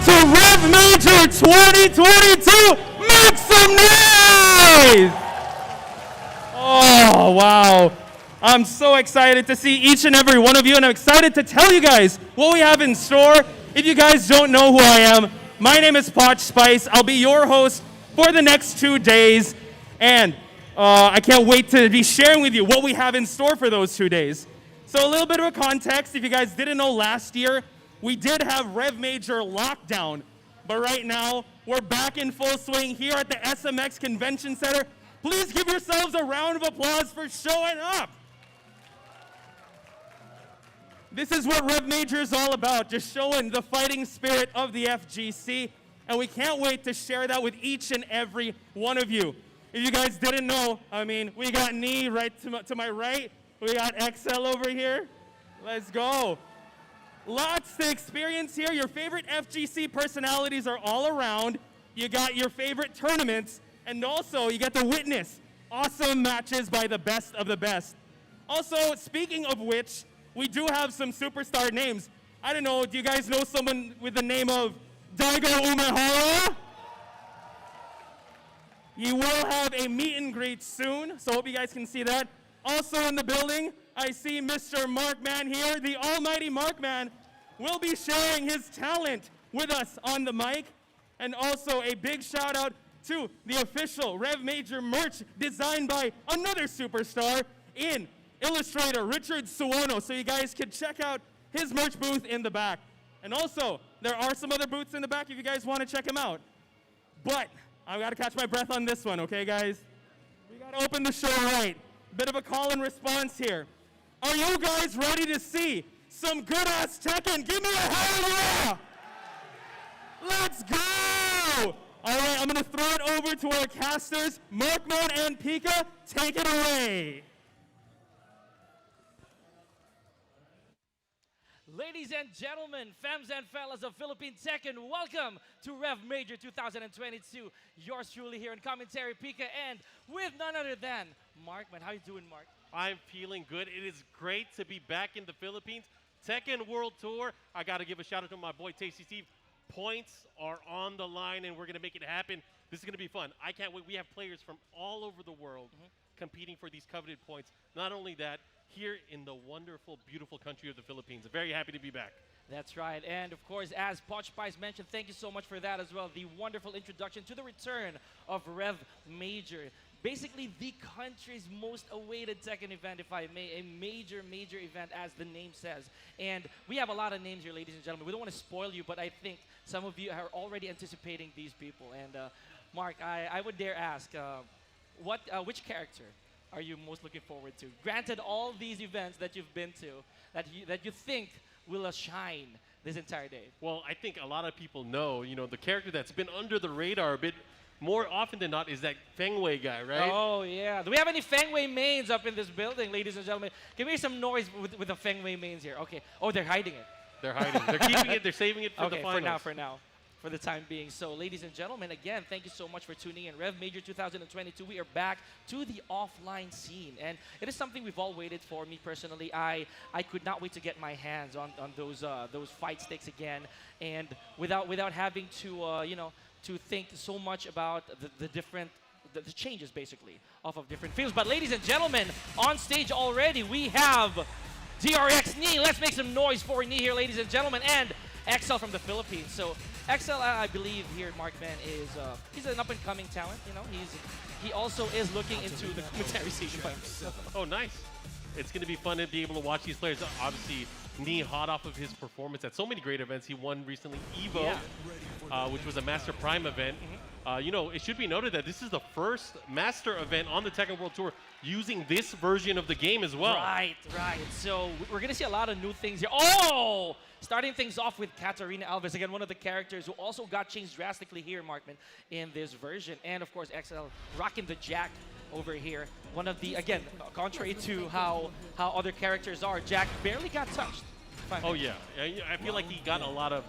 to REV Major 2022. Make some noise! Oh, wow. I'm so excited to see each and every one of you, and I'm excited to tell you guys what we have in store. If you guys don't know who I am, my name is Potch Spice. I'll be your host for the next 2 days, and I can't wait to be sharing with you what we have in store for those 2 days. So a little bit of a context, if you guys didn't know, last year, we did have REV Major lockdown, but right now, we're back in full swing here at the SMX Convention Center. Please give yourselves a round of applause for showing up. This is what REV Major is all about, just showing the fighting spirit of the FGC, and we can't wait to share that with each and every one of you. If you guys didn't know, I mean, we got Knee right to my right, we got XL over here. Let's go. Lots to experience here. Your favorite FGC personalities are all around. You got your favorite tournaments, and also you get to witness awesome matches by the best of the best. Also, speaking of which, we do have some superstar names. I don't know, do you guys know someone with the name of Daigo Umehara? You will have a meet and greet soon, so hope you guys can see that. Also in the building, I see Mr. Markman here. The almighty Markman will be sharing his talent with us on the mic. And also a big shout out to the official REV Major merch designed by another superstar in illustrator Richard Suono, so you guys can check out his merch booth in the back. And also, there are some other booths in the back if you guys want to check them out. But I've got to catch my breath on this one, okay, guys? We got to open the show right. Bit of a call and response here. Are you guys ready to see some good-ass Tekken? Give me a hell yeah! Let's go! All right, I'm going to throw it over to our casters, Markman and Pika. Take it away. Ladies and gentlemen, femmes and fellas of Philippine Tekken, welcome to REV Major 2022. Yours truly here in commentary, Pika, and with none other than Markman. How you doing, Mark? I'm feeling good. It is great to be back in the Philippines. Tekken World Tour. I got to give a shout out to my boy Tasty Steve. Points are on the line, and we're going to make it happen. This is going to be fun. I can't wait. We have players from all over the world competing for these coveted points. Not only that, here in the wonderful, beautiful country of the Philippines. I'm very happy to be back. That's right. And of course, as Potch Spice mentioned, thank you so much for that as well. The wonderful introduction to the return of REV Major. Basically, the country's most awaited Tekken event, if I may. A major, major event, as the name says. And we have a lot of names here, ladies and gentlemen. We don't want to spoil you, but I think some of you are already anticipating these people. And Mark, I would dare ask, which character are you most looking forward to? Granted, all these events that you've been to, that you think will shine this entire day. Well, I think a lot of people know, the character that's been under the radar a bit more often than not is that Feng Wei guy, right? Oh, yeah. Do we have any Feng Wei mains up in this building, ladies and gentlemen? Can we hear some noise with the Feng Wei mains here? Okay. Oh, they're hiding it. They're hiding. They're keeping it. They're saving it for the finals. Okay, for now. For the time being. So, ladies and gentlemen, again, thank you so much for tuning in. REV Major 2022, we are back to the offline scene. And it is something we've all waited for. Me personally, I could not wait to get my hands on those fight sticks again. And without having to, to think so much about the different the changes, basically, of different fields. But, ladies and gentlemen, on stage already, we have DRX Knee. Let's make some noise for Knee here, ladies and gentlemen. And XL from the Philippines. So XL, I believe here, Markman is he's an up-and-coming talent. He also is looking into the commentary scene by himself. Oh, nice! It's going to be fun to be able to watch these players. Obviously, Knee hot off of his performance at so many great events. He won recently EVO, which was a Master Prime event. It should be noted that this is the first Master event on the Tekken World Tour using this version of the game as well. Right. So we're going to see a lot of new things here. Oh! Starting things off with Katarina Alves, again, one of the characters who also got changed drastically here, Markman, in this version. And, of course, XL rocking the Jack over here. One of the, again, contrary to how other characters are, Jack barely got touched. Oh, yeah. I feel like he got a lot of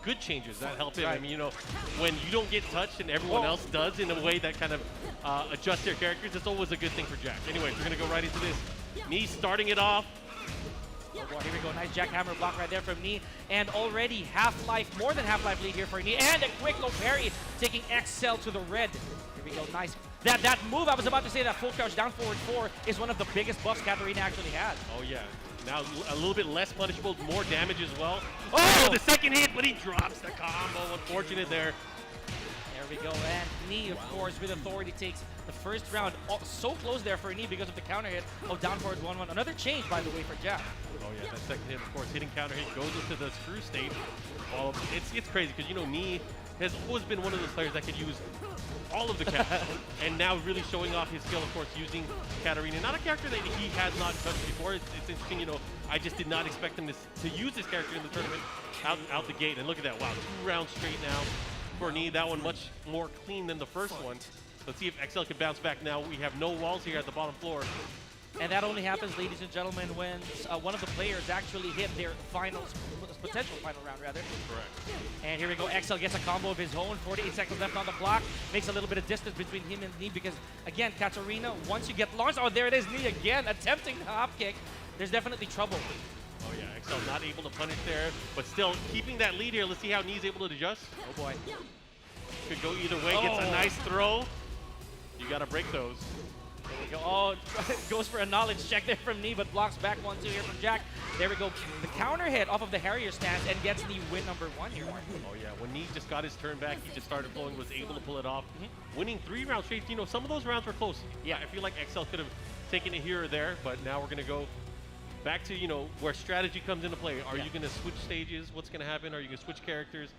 good changes that helped him. I mean, when you don't get touched and everyone else does in a way that kind of adjusts their characters, it's always a good thing for Jack. Anyways, we're going to go right into this. Me starting it off. Oh, here we go. Nice jackhammer block right there from Knee. And already half-life, more than half-life lead here for Knee. And a quick low parry, taking XL to the red. Here we go. Nice. That move, I was about to say that full crouch down forward 4 is one of the biggest buffs Katarina actually had. Oh, yeah. Now a little bit less punishable, more damage as well. Oh, the second hit, but he drops the combo. Unfortunate there. There we go. And Knee, of course, with authority takes the first round. Oh, so close there for Knee because of the counter hit of down forward 1-1. Another change, by the way, for Jack. Oh, yeah. That second hit, of course, hitting counter hit goes into the screw state. Oh, it's crazy because, you know, Knee has always been one of those players that could use all of the characters, and now really showing off his skill, of course, using Katarina. Not a character that he has not touched before. It's interesting, you know, I just did not expect him to use this character in the tournament out the gate. And look at that, wow, 2 rounds straight now for Knee. That one much more clean than the first one. Let's see if XL can bounce back now. We have no walls here at the bottom floor. And that only happens, ladies and gentlemen, when one of the players actually hit their potential final round, rather. Correct. And here we go. XL gets a combo of his own. 48 seconds left on the clock. Makes a little bit of distance between him and Knee because, again, Katarina, once you get launched, oh, there it is, Knee again, attempting the hop kick. There's definitely trouble. Oh, yeah, XL not able to punish there, but still keeping that lead here. Let's see how Knee's able to adjust. Oh, boy. Could go either way. Gets a nice throw. You got to break those. There we go. Oh, goes for a knowledge check there from Knee, but blocks back 1-2 here from Jack. There we go. The counter hit off of the Harrier stance and gets the win number 1 here. Oh, yeah. When Knee just got his turn back, he just started flowing, was able to pull it off. Winning 3 rounds straight. You know, some of those rounds were close. Yeah, I feel like XL could have taken it here or there, but now we're going to go back to, you know, where strategy comes into play. Are you going to switch stages? What's going to happen? Are you going to switch characters?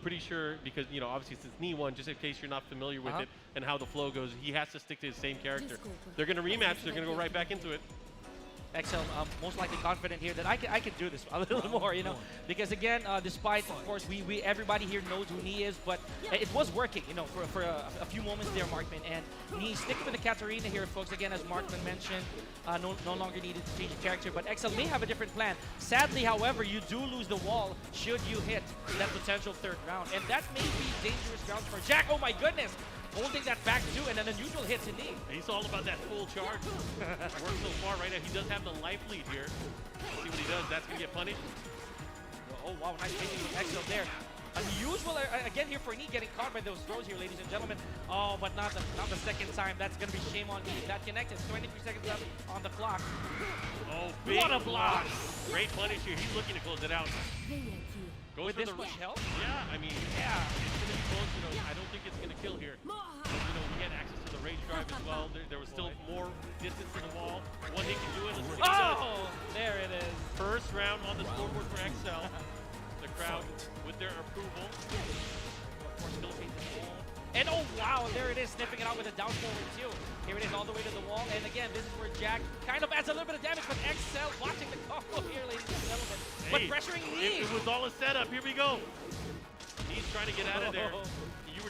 Pretty sure, because, you know, obviously since Knee won, just in case you're not familiar with it and how the flow goes, he has to stick to his same character. They're going to rematch. They're going to go right back into it. XL most likely confident here that I can do this a little more, you know, because again, despite, of course, everybody here knows who Knee is, but it was working, you know, for a few moments there, Markman, and Knee sticking with the Katarina here, folks. Again, as Markman mentioned, no longer needed to change the character, but XL may have a different plan. Sadly, however, you do lose the wall should you hit that potential 3rd round, and that may be dangerous grounds for Jack. Oh my goodness! Holding that back too, and an unusual hit to Knee. He's all about that full charge. Works so far right now. He does have the life lead here. Let's see what he does. That's going to get punished. Oh, wow. Nice taking from XL there. Unusual, again, here for Knee getting caught by those throws here, ladies and gentlemen. Oh, but not the second time. That's going to be shame on Knee. That connected. 23 seconds left on the clock. Oh, big what a block. Great punish here. He's looking to close it out. With this much health? Yeah, I mean, it's going to be close. You know, I don't think it's going to kill here. You know, he had access to the rage drive as well. There was still more distance to the wall. One hit can do it. Let's see what he does. There it is. First round on the scoreboard for XL. The crowd with their approval. Of course, Philippines is own. And oh wow, there it is, sniffing it out with a down forward too. Here it is all the way to the wall. And again, this is where Jack kind of adds a little bit of damage, but XL watching the combo here, ladies and gentlemen. But pressuring Knee. It was all a setup. Here we go. He's trying to get out of there. You were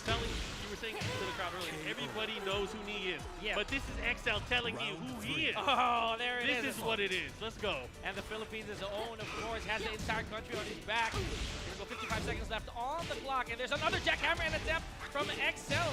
saying to the crowd earlier, everybody knows who Knee is. Yeah. But this is XL telling you who he is. Oh, there it is. This is what it is. Let's go. And the Philippines is own, of course, has the entire country on his back. Here we go, 55 seconds left on the clock. And there's another jackhammer and attempt from XL.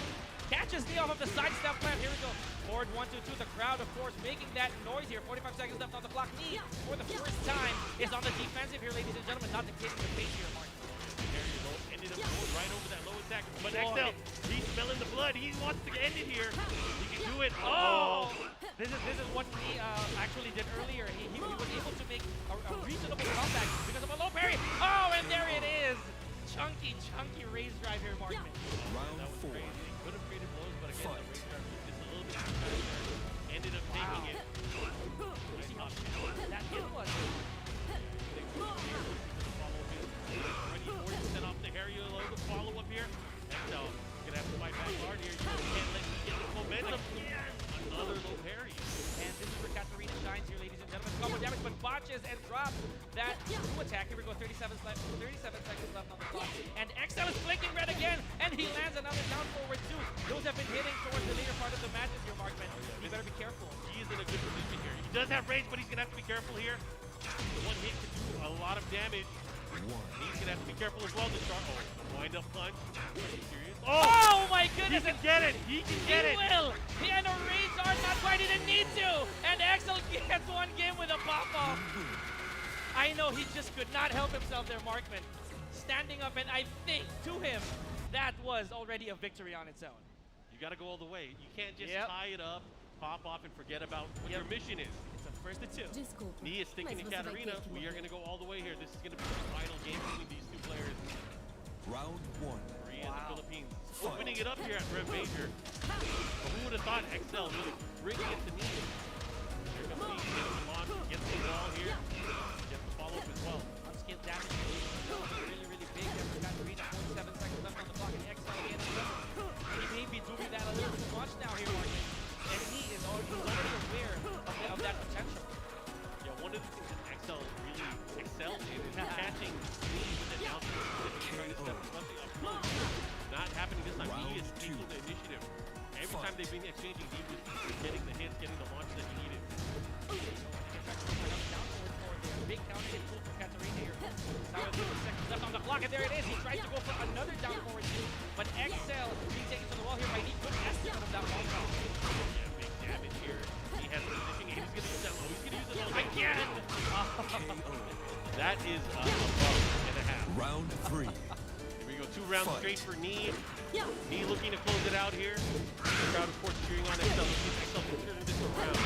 Catches Knee off of the side step plan. Here we go. Forward 1-2-2. The crowd, of course, making that noise here. 45 seconds left on the clock. Knee, for the first time, is on the defensive here, ladies and gentlemen. Not dictating the pace here, Mark. There you go. Ended up going right over that low attack. But XL, he's smelling the blood. He wants to end it here. He can do it. Oh! This is what Knee actually did earlier. He was able to make a reasonable comeback because of a low parry. Oh, and there it is. Chunky raise drive here, Markman. That was crazy. Could have created blows, but again, the raise drive was just a little bit too fast there. Ended up taking it. That hit was. Already 40% off the Harrier low. The follow-up here. XL gonna have to fight back hard here. You can't let me get the momentum. Another low parry. And this is where Katarina shines here, ladies and gentlemen. Combo damage, but botches and drops that new attack. Here we go, 37 seconds left on the clock. And XL is blinking red again, and he lands another down forward too. Those have been hitting towards the later part of the matches here, Markman. You better be careful. He is in a good position here. He does have range, but he's gonna have to be careful here. One hit can do a lot of damage. He's gonna have to be careful as well. The sharp wind up punch. Are you serious? Oh my goodness! He can get it! He can get it! He will! He had a rage art, not quite, he didn't need to! And XL gets one game with a pop-off! I know he just could not help himself there, Markman. Standing up, and I think to him, that was already a victory on its own. You got to go all the way. You can't just Yep. tie it up, pop off, and forget about what your mission is. It's a first to two. Knee is sticking to Katarina. We are going to go all the way here. This is going to be the final game between these two players. Round one. Korea and the Philippines opening it up here at REV Major. But who would have thought XL really bringing it to Knee? Here comes Knee, gets the launch, gets the wall here, gets the follow-up as well. Unskilled damage. Really, really big there for Katarina. 47 seconds left on the clock, and XL again. He may be doing that a little too much now here, Martin. And he is already aware of that potential. Yeah, one of the things that XL really excels in is catching Knee with the down specifically trying to step especially up close. Not happening this time. Knee is taking the initiative. Every time they've been exchanging, he was getting the hits, getting the launch that he needed. Big counter hit pull for Katarina here. Now with 50 seconds left on the clock, and there it is. He tries to go for another down forward two, but XL being taken to the wall here by Knee. Good estimate of that wall drop. Yeah, big damage here. He has the positioning. He's going to use that low. He's going to use it all again. That is a bug and a half. Round three. Here we go. 2 rounds straight for Knee. Knee looking to close it out here. The crowd, of course, cheering on XL. XL considering this a round.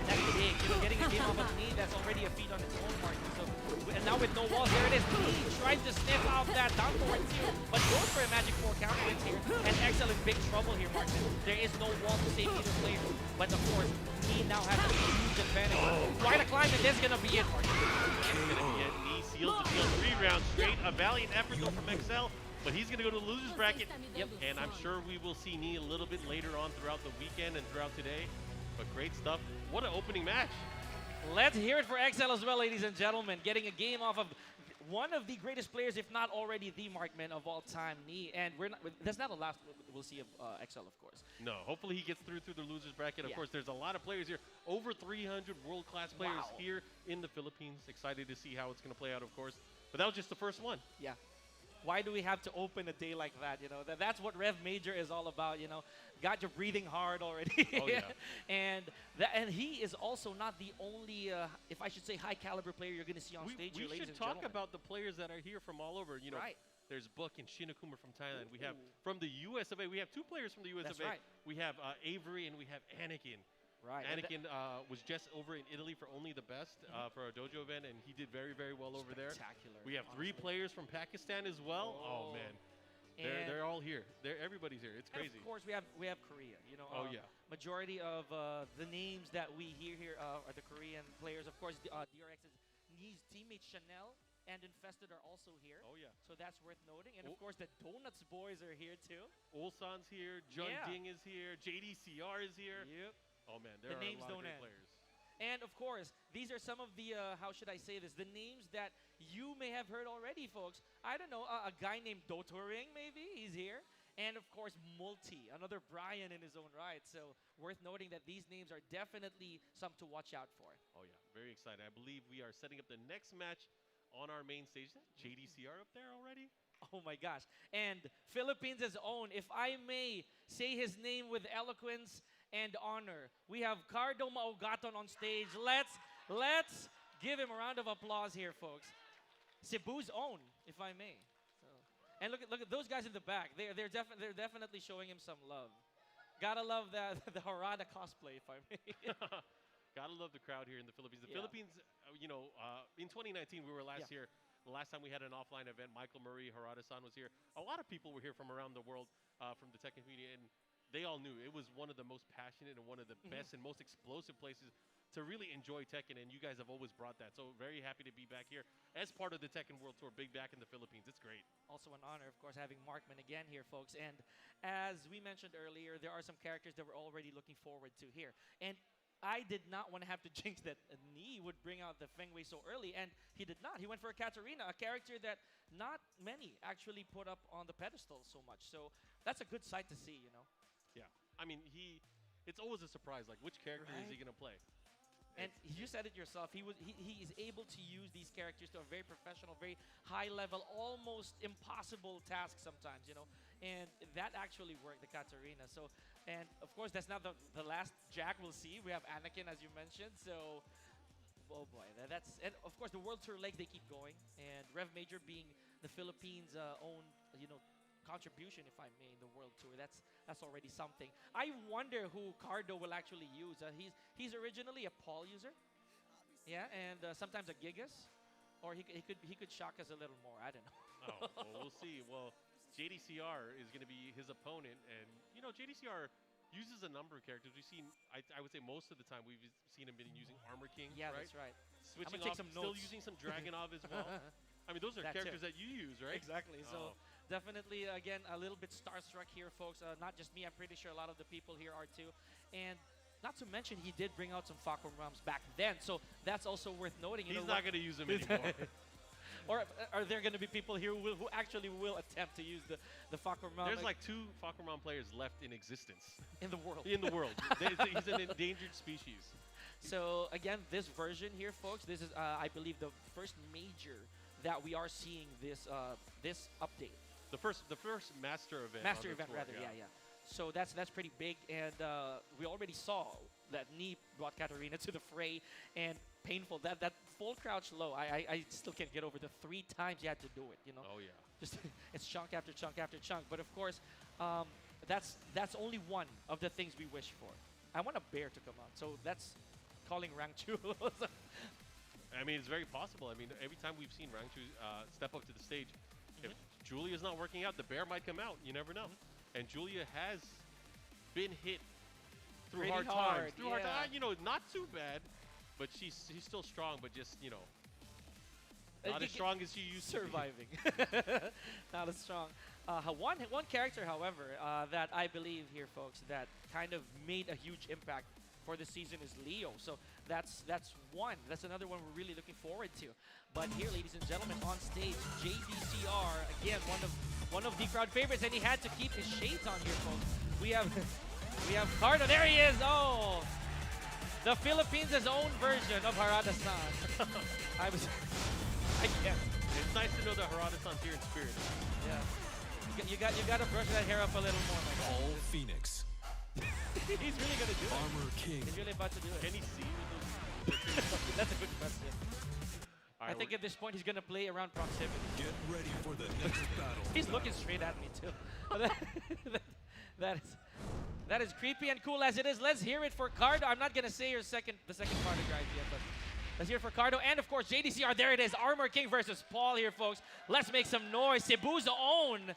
That's big. You know, getting a game off of Knee, that's already a feat on its own, Martin. So, and now with no walls, there it is. Knee tries to sniff out that down forward two, but goes for a Magic 4 counter hits here. And XL in big trouble here, Martin. There is no wall to save either player. But of course, Knee now has a huge advantage. Quite a climb, and this is going to be it, Martin. That's going to be it. Knee seals the deal. 3 rounds straight. A valiant effort, though, from XL. But he's going to go to the loser's bracket. Yep. And I'm sure we will see Knee a little bit later on throughout the weekend and throughout today. But great stuff. What an opening match. Let's hear it for XL as well, ladies and gentlemen. Getting a game off of one of the greatest players, if not already the Markman of all time, Knee. And that's not the last we'll see of XL, of course. No, hopefully he gets through the loser's bracket. Of course, there's a lot of players here. Over 300 world-class players here in the Philippines. Excited to see how it's going to play out, of course. But that was just the first one. Yeah. Why do we have to open a day like that? You know, that's what REV Major is all about. You know, got you breathing hard already. Oh yeah. and he is also not the only, if I should say, high caliber player you're going to see on stage here, ladies and gentlemen. We should talk about the players that are here from all over. You know, there's Book and Shin Akuma from Thailand. We have from the US of A. We have 2 players from the US of A. Right. We have Avery and we have Anakin. Right. Anakin was just over in Italy for Only the Best for our dojo event, and he did very, very well over there. Spectacular. We have 3 players from Pakistan as well. Oh man, they're all here. Everybody's here. It's crazy. And of course, we have Korea. You know, majority of the names that we hear here are the Korean players. Of course, DRX's Knee's teammate Chanel and Infested are also here. Oh yeah. So that's worth noting. And of course, the Donuts boys are here too. Ulsan's here. Jun Ding is here. Jdcr is here. Yep. Oh man, there are a lot of great players. And of course, these are some of the, how should I say this, the names that you may have heard already, folks. I don't know, a guy named Dotoring, maybe, he's here. And of course, Multi, another Brian in his own right. So worth noting that these names are definitely some to watch out for. Oh yeah, very excited. I believe we are setting up the next match on our main stage. Jdcr up there already? Oh my gosh. And Philippines' own, if I may say his name with eloquence and honor, we have Cardo Maugaton on stage. Let's give him a round of applause here, folks. Cebu's own, if I may. So, and look at those guys in the back. They're definitely showing him some love. Gotta love the Harada cosplay, if I may. Gotta love the crowd here in the Philippines. The Philippines, you know, in 2019 we were last year. The last time we had an offline event, Michael Murray, Harada-san was here. A lot of people were here from around the world, from the Tekken community, and they all knew it was one of the most passionate and one of the best and most explosive places to really enjoy Tekken, and you guys have always brought that. So very happy to be back here as part of the Tekken World Tour, big back in the Philippines. It's great. Also an honor, of course, having Markman again here, folks. And as we mentioned earlier, there are some characters that we're already looking forward to here. And I did not want to have to jinx that Knee would bring out the Feng Wei so early, and he did not. He went for a Katarina, a character that not many actually put up on the pedestal so much. So that's a good sight to see, you know. Yeah, I mean, it's always a surprise, like which character is he going to play? And you said it yourself, he is able to use these characters to a very professional, very high level, almost impossible task sometimes, you know. And that actually worked, the Katarina. So, and of course, that's not the last Jack we'll see. We have Anakin, as you mentioned. So Oh boy, that's and of course the World Tour legs they keep going, and Rev Major being the Philippines' own contribution, if I may, in the World Tour. That's already something. I wonder who Cardo will actually use. He's originally a Paul user, yeah, and sometimes a Gigas, or he could shock us a little more. I don't know. Oh, well, we'll see. Well, Jdcr is going to be his opponent, and Jdcr uses a number of characters. We've seen, I would say most of the time, we've seen him been using Armor King. Yeah, right? that's right. Switching take off, some still notes. using some Dragonov as well. I mean, those are That too. characters that you use, right? Exactly. So Oh. definitely, again, a little bit starstruck here, folks. Not just me. I'm pretty sure a lot of the people here are too. And not to mention, he did bring out some Fakum Rams back then. So that's also worth noting. He's not going to use them anymore. Or are there going to be people here who actually will attempt to use the Fakum Ram There's like 2 Fakumram players left in existence in the world? in the world. He's an endangered species. So again, this version here, folks, this is I believe the first major that we are seeing this this update. The first master event. Master on the event, tour, rather, yeah. So that's pretty big, and we already saw that Knee brought Katarina to the fray, and painful. That full crouch low, I still can't get over the 3 times you had to do it. Oh yeah. Just it's chunk after chunk after chunk. But of course, that's only one of the things we wish for. I want a bear to come out, so that's calling Rangchu. I mean, it's very possible. I mean, every time we've seen Rangchu step up to the stage, if Julia's not working out, the bear might come out. You never know. And Julia has been hit through Pretty hard hard, times. Through hard yeah. times. Not too bad, but she's still strong, but just, not as strong as she used surviving. Not as strong. One character, however, that I believe here, folks, that kind of made a huge impact for the season is Leo. So that's one. That's another one we're really looking forward to. But here, ladies and gentlemen, on stage, Jdcr, again, one of the crowd favorites, and he had to keep his shades on here, folks. We have Cardo. There he is. Oh, the Philippines' own version of Harada-san. I can't. It's nice to know that Harada-san's here in spirit. Yeah. You got to brush that hair up a little more, my guy. All Phoenix. He's really going to do it. Armor King. He's really about to do it. Can he see with those? That's a good question. All I right, think at this point he's going to play around proximity. Get ready for the next battle. He's looking straight at me too. that is creepy and cool as it is. Let's hear it for Cardo. I'm not going to say the second part of guys yet, but let's hear it for Cardo. And of course, Jdcr, there it is. Armor King versus Paul here, folks. Let's make some noise. Cebu's own.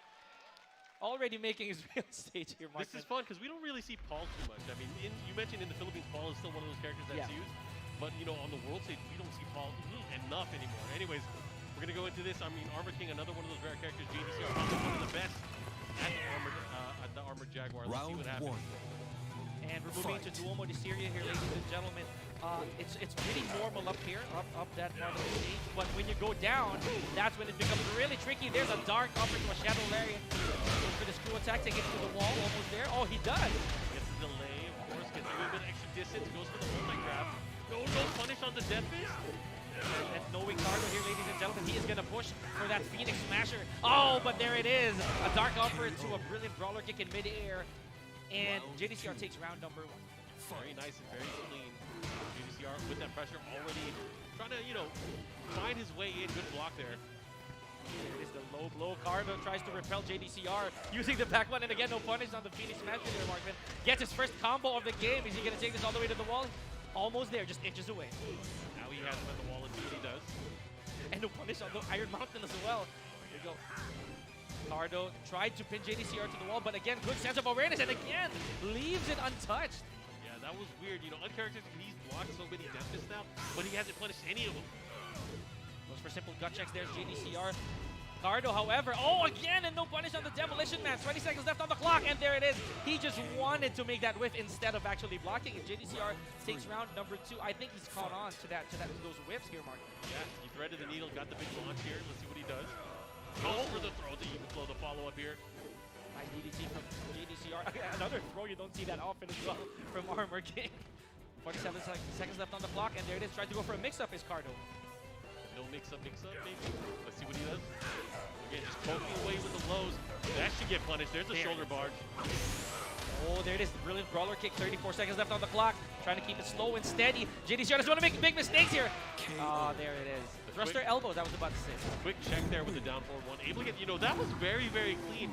Already making his real stage here, Mark. This is fun because we don't really see Paul too much. I mean, you mentioned in the Philippines, Paul is still one of those characters that's used. But, on the world stage, we don't see Paul enough anymore. Anyways, we're going to go into this. I mean, Armor King, another one of those rare characters. Jdcr, one of the best at the Armored Jaguar. Let's see what happens. And we're moving to Duomo de Syria here, ladies and gentlemen. It's pretty normal up here, up that part of the stage. But when you go down, that's when it becomes really tricky. There's a dark offer to a Shadow Lariat. Goes for the screw attack to get to the wall, almost there. Oh, he does. Gets the delay, of course, gets a little bit extra distance, goes for the multi-grab. No punish on the Death Fist. And knowing Cardo here, ladies and gentlemen, he is going to push for that Phoenix Smasher. Oh, but there it is. A dark offer to a brilliant brawler kick in midair. And Jdcr takes round number 1. Very nice and very clean. Jdcr with that pressure already trying to, find his way in. Good block there. There it is, the low blow. Cardo tries to repel Jdcr using the back one. And again, no punish on the Phoenix Smasher there, Markman. Gets his first combo of the game. Is he going to take this all the way to the wall? Almost there, just inches away. Now he has him at the wall and see what he does. And no punish on the Iron Mountain as well. Here we go. Cardo tried to pin Jdcr to the wall, but again, good sense of awareness, and again, leaves it untouched. Yeah, that was weird. Uncharacteristic, he's blocked so many Death Fists now, but he hasn't punished any of them. Goes for simple gut checks there, Jdcr. Cardo, however, again, and no punish on the Demolition Man. 20 seconds left on the clock, and there it is. He just wanted to make that whiff instead of actually blocking it. Jdcr takes round number 2. I think he's caught on to those whiffs here, Mark. Yeah, he threaded the needle, got the big launch here. Let's see what he does. Goes for the throw to even flow the follow-up here. Nice DDT from Jdcr. Another throw you don't see that often as well from Armor King. 47 seconds left on the clock, and there it is. Tried to go for a mix-up is Cardo. No mix-up, maybe. Let's see what he does. Again, just poking away with the lows. That should get punished. There's a shoulder barge. Oh, there it is. The brilliant brawler kick. 34 seconds left on the clock. Trying to keep it slow and steady. Jdcr doesn't want to make big mistakes here. Oh, there it is. Thruster elbows, I was about to say. Quick check there with the down forward one. Able to get, you know, that was very, very clean.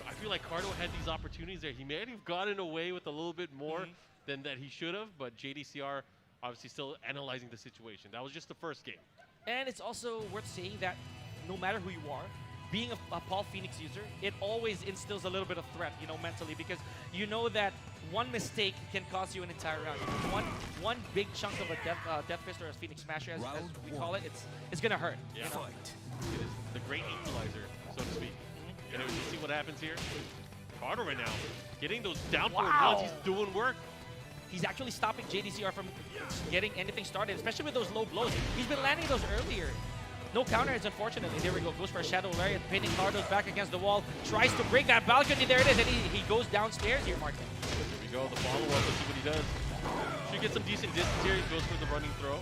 I feel like Cardo had these opportunities there. He may have gotten away with a little bit more than that he should have, but Jdcr obviously still analyzing the situation. That was just the first game. And it's also worth saying that no matter who you are, being a Paul Phoenix user, it always instills a little bit of threat, you know, mentally, because you know that one mistake can cost you an entire round. One big chunk of a death fist or a Phoenix Smasher, as we call it, it's gonna hurt. Yeah. You know? It is the great equalizer, so to speak. And you see what happens here. Cardo right now, getting those down forward ones, he's doing work. He's actually stopping Jdcr from getting anything started, especially with those low blows. He's been landing those earlier. No counter is unfortunately. There we go. Goes for a Shadow Lariat, pinning Cardo's back against the wall. Tries to break that balcony. There it is. And he goes downstairs here, Martin. Here we go. The follow-up. Let's see what he does. Should get some decent distance here. He goes for the running throw.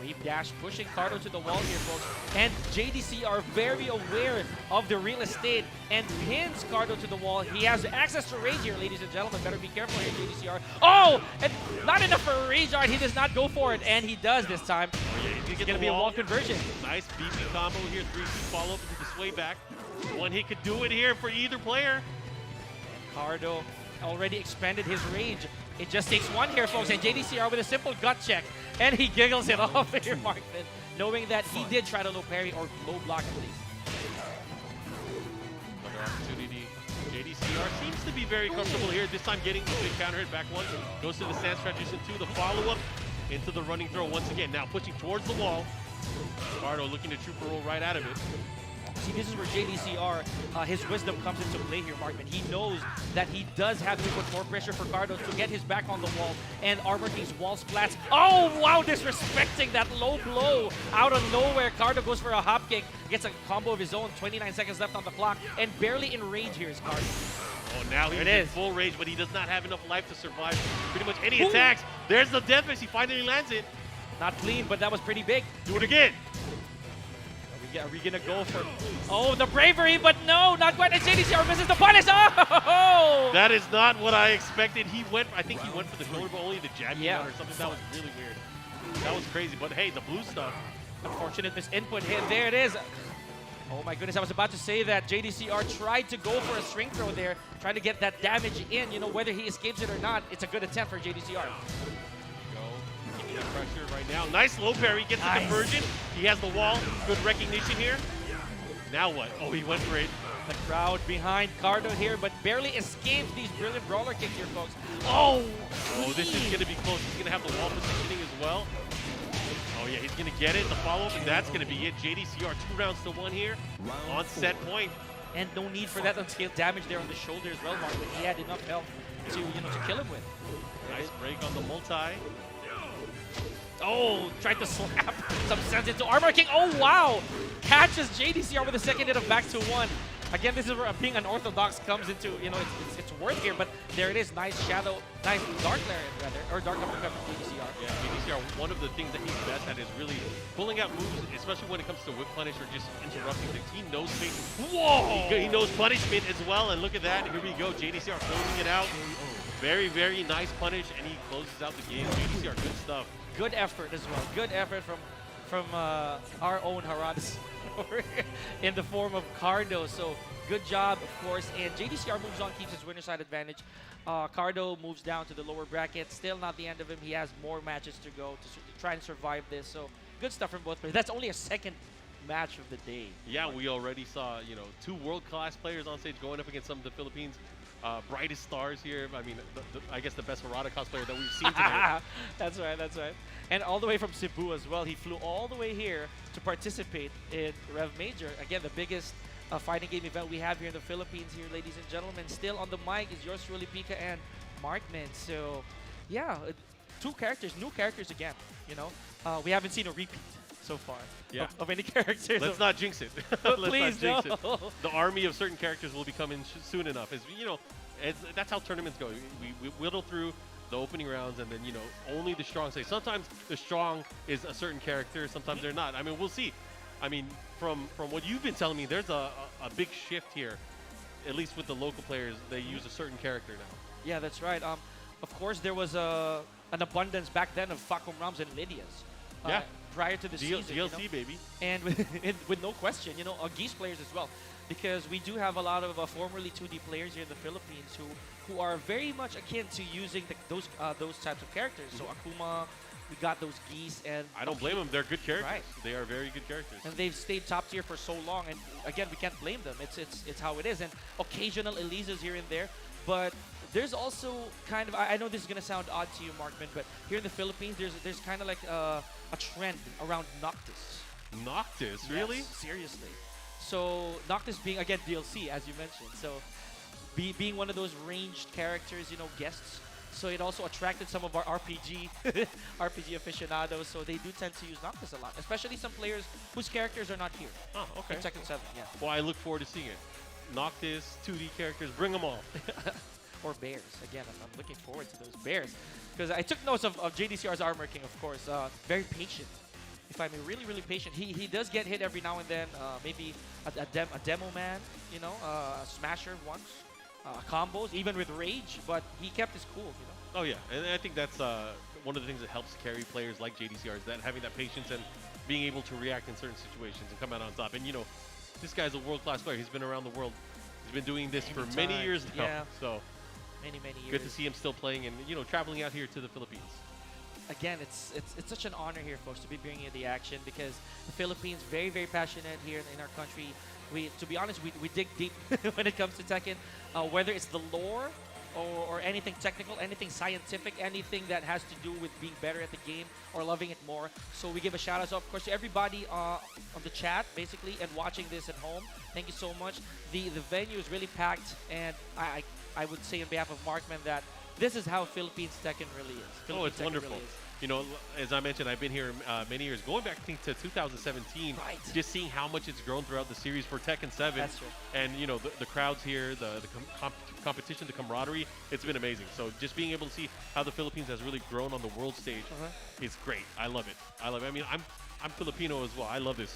Wave dash pushing Cardo to the wall here, folks. And Jdcr are very aware of the real estate and pins Cardo to the wall. He has access to rage here, ladies and gentlemen. Better be careful here, Jdcr. Oh! And not enough for a rage art. He does not go for it, and he does this time. Oh, yeah, It's going to be a wall conversion. Nice BP combo here. 3-2 follow-up into the sway back. One hit could do it here for either player. Cardo already expanded his rage. It just takes one here, folks, and Jdcr with a simple gut check. And he giggles it off here, Markman, knowing that he did try to low parry or low block at least. Another opportunity. Jdcr seems to be very comfortable here. This time getting the big counter hit back one. Goes to the stance transition 2. The follow-up into the running throw once again. Now pushing towards the wall. Cardo looking to trooper roll right out of it. See, this is where Jdcr, his wisdom comes into play here, Markman. He knows that he does have to put more pressure for Cardo to get his back on the wall and Armor King's wall splats. Oh, wow, disrespecting that low blow out of nowhere. Cardo goes for a hop kick, gets a combo of his own, 29 seconds left on the clock, and barely in rage here is Cardo. Oh, now he's in full rage, but he does not have enough life to survive pretty much any attacks. There's the death miss. He finally lands it. Not clean, but that was pretty big. Do it again. Are we gonna go for? Oh, the bravery, but no, not quite. And Jdcr misses the punish. Oh! That is not what I expected. He went. I think he went for the shoulder, but only the jab out or something. That was really weird. That was crazy. But hey, the blue stuff. Unfortunate misinput hit. There it is. Oh my goodness, I was about to say that Jdcr tried to go for a string throw there, trying to get that damage in. You know, whether he escapes it or not, it's a good attempt for Jdcr. Pressure right now. Nice low parry, gets the conversion. He has the wall. Good recognition here. Now what? Oh, he went for it. The crowd behind Cardo here, but barely escapes these brilliant brawler kicks here, folks. Oh! Oh, this is going to be close. He's going to have the wall positioning as well. Oh, yeah, he's going to get it. The follow-up, and that's going to be it. Jdcr 2 rounds to 1 here on set point. And no need for that unscaled damage there on the shoulder as well, Mark. He had enough health to, to kill him with. Nice break on the multi. Oh, tried to slap some sense into Armor King. Oh, wow. Catches Jdcr with a second hit of back to 1. Again, this is where being unorthodox comes into, it's worth here, but there it is. Nice shadow, nice dark lariat, rather, or dark uppercut from Jdcr. Yeah, Jdcr, one of the things that he's best at is really pulling out moves, especially when it comes to whip punish or just interrupting things. He knows space. Whoa! He knows punishment as well, and look at that. Here we go. Jdcr closing it out. Very, very nice punish, and he closes out the game. Jdcr, good stuff. Good effort as well. Good effort from our own Haradas in the form of Cardo. So good job, of course. And Jdcr moves on, keeps his winner side advantage. Cardo moves down to the lower bracket. Still not the end of him. He has more matches to go to try and survive this. So good stuff from both players. That's only a second match of the day. Yeah, we already saw 2 world-class players on stage going up against some of the Philippines' brightest stars here. I mean, I guess the best Harada cosplayer that we've seen today. That's right, that's right. And all the way from Cebu as well. He flew all the way here to participate in REV Major. Again, the biggest fighting game event we have here in the Philippines here, ladies and gentlemen. Still on the mic is yours truly, Pika and Markman. So, yeah, 2 characters, new characters again, we haven't seen a repeat so far of any characters. Let's not jinx it. Please, not jinx it. The army of certain characters will be coming soon enough. That's how tournaments go. We whittle through the opening rounds, and then only the strong say. Sometimes the strong is a certain character, sometimes they're not. I mean, we'll see. I mean, from what you've been telling me, there's a big shift here at least with the local players, they use a certain character now. Yeah, that's right. Of course, there was an abundance back then of Facom Rams and Lydias. Yeah. Prior to the season. DLC, baby. And with no question, Geese players as well. Because we do have a lot of formerly 2D players here in the Philippines who are very much akin to using those types of characters. So Akuma, we got those Geese, and I don't blame them. They're good characters. Right. They are very good characters. And they've stayed top tier for so long, and again, we can't blame them. It's how it is, and occasional Elises here and there, but there's also kind of, I know this is gonna sound odd to you, Markman, but here in the Philippines, there's kind of like a trend around Noctis. Noctis, really? Yes, seriously. So Noctis being again DLC, as you mentioned, so being one of those ranged characters, guests. So it also attracted some of our RPG aficionados. So they do tend to use Noctis a lot, especially some players whose characters are not here. Oh, okay. In Tekken 7, yeah. Well, I look forward to seeing it. Noctis, 2D characters, bring them all. Or bears. Again, I'm looking forward to those bears. Because I took notes of Jdcr's Armor King, of course. Very patient. If I'm really, really patient. He does get hit every now and then. Maybe a demo man, a smasher once. Combos, even with rage, but he kept his cool, Oh, yeah. And I think that's one of the things that helps carry players like Jdcr is that having that patience and being able to react in certain situations and come out on top. And, this guy's a world-class player. He's been around the world. He's been doing this for many years now. Yeah. So Many years. good to see him still playing and, traveling out here to the Philippines. Again, it's such an honor here, folks, to be bringing you the action because the Philippines very, very passionate here in our country. To be honest, we dig deep when it comes to Tekken, whether it's the lore or anything technical, anything scientific, anything that has to do with being better at the game or loving it more. So we give a shout out, of course, to everybody on the chat, basically, and watching this at home. Thank you so much. The venue is really packed, and I would say on behalf of Markman that this is how Philippines Tekken really is. Oh, it's Tekken wonderful. Really is. As I mentioned, I've been here many years. Going back, I think, to 2017, Right. just seeing how much it's grown throughout the series for Tekken 7. That's true. And, the crowds here, the competition, the camaraderie, it's been amazing. So just being able to see how the Philippines has really grown on the world stage is great. I love it. I mean, I'm Filipino as well. I love this.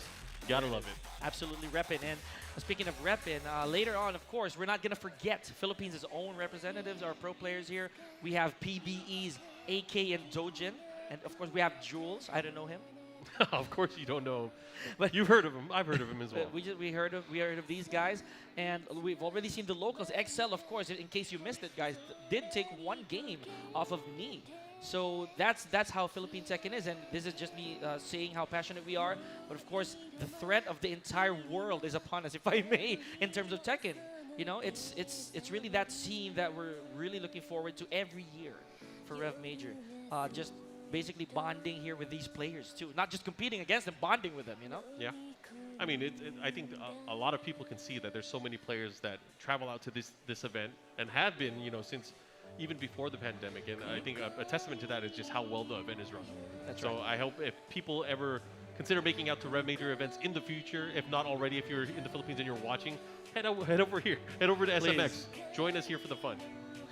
Gotta love it. Absolutely reppin'. And speaking of reppin', later on, of course, we're not going to forget Philippines' own representatives, our pro players here. We have PBE's AK and Dojin. And, of course, we have Jules. I don't know him. Of course you don't know. But You've heard of him. I've heard of him as well. we heard of these guys. And we've already seen the locals. Excel, of course, in case you missed it, guys, did take one game off of Knee. So that's how Philippine Tekken is, and this is just me saying how passionate we are. But of course, the threat of the entire world is upon us, if I may, in terms of Tekken. It's really that scene that we're really looking forward to every year for Rev Major. Just basically bonding here with these players too, not just competing against them, bonding with them. Yeah. I mean, I think a lot of people can see that there's so many players that travel out to this event and have been, since even before the pandemic. And I think a testament to that is just how well the event is run. That's so right. I hope if people ever consider making out to Rev Major events in the future, if not already, if you're in the Philippines and you're watching, head over here. Head over to Please. SMX. Join us here for the fun.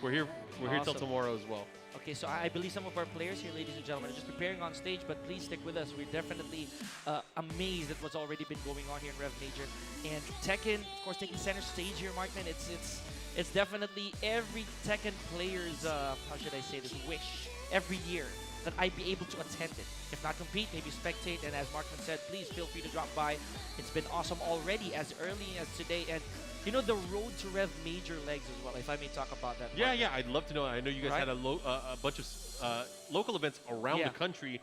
We're here till Awesome. tomorrow as well. Okay, so I believe some of our players here, ladies and gentlemen, are just preparing on stage, but please stick with us. We're definitely amazed at what's already been going on here in Rev Major. And Tekken, of course, taking center stage here, Markman. It's definitely every Tekken player's, how should I say this, wish every year that I be able to attend it. If not compete, maybe spectate. And as Markman said, please feel free to drop by. It's been awesome already as early as today. And the road to Rev Major legs as well, if I may talk about that. Yeah, Markman. yeah, I'd love to know. I know you guys Right? had a bunch of local events around Yeah. the country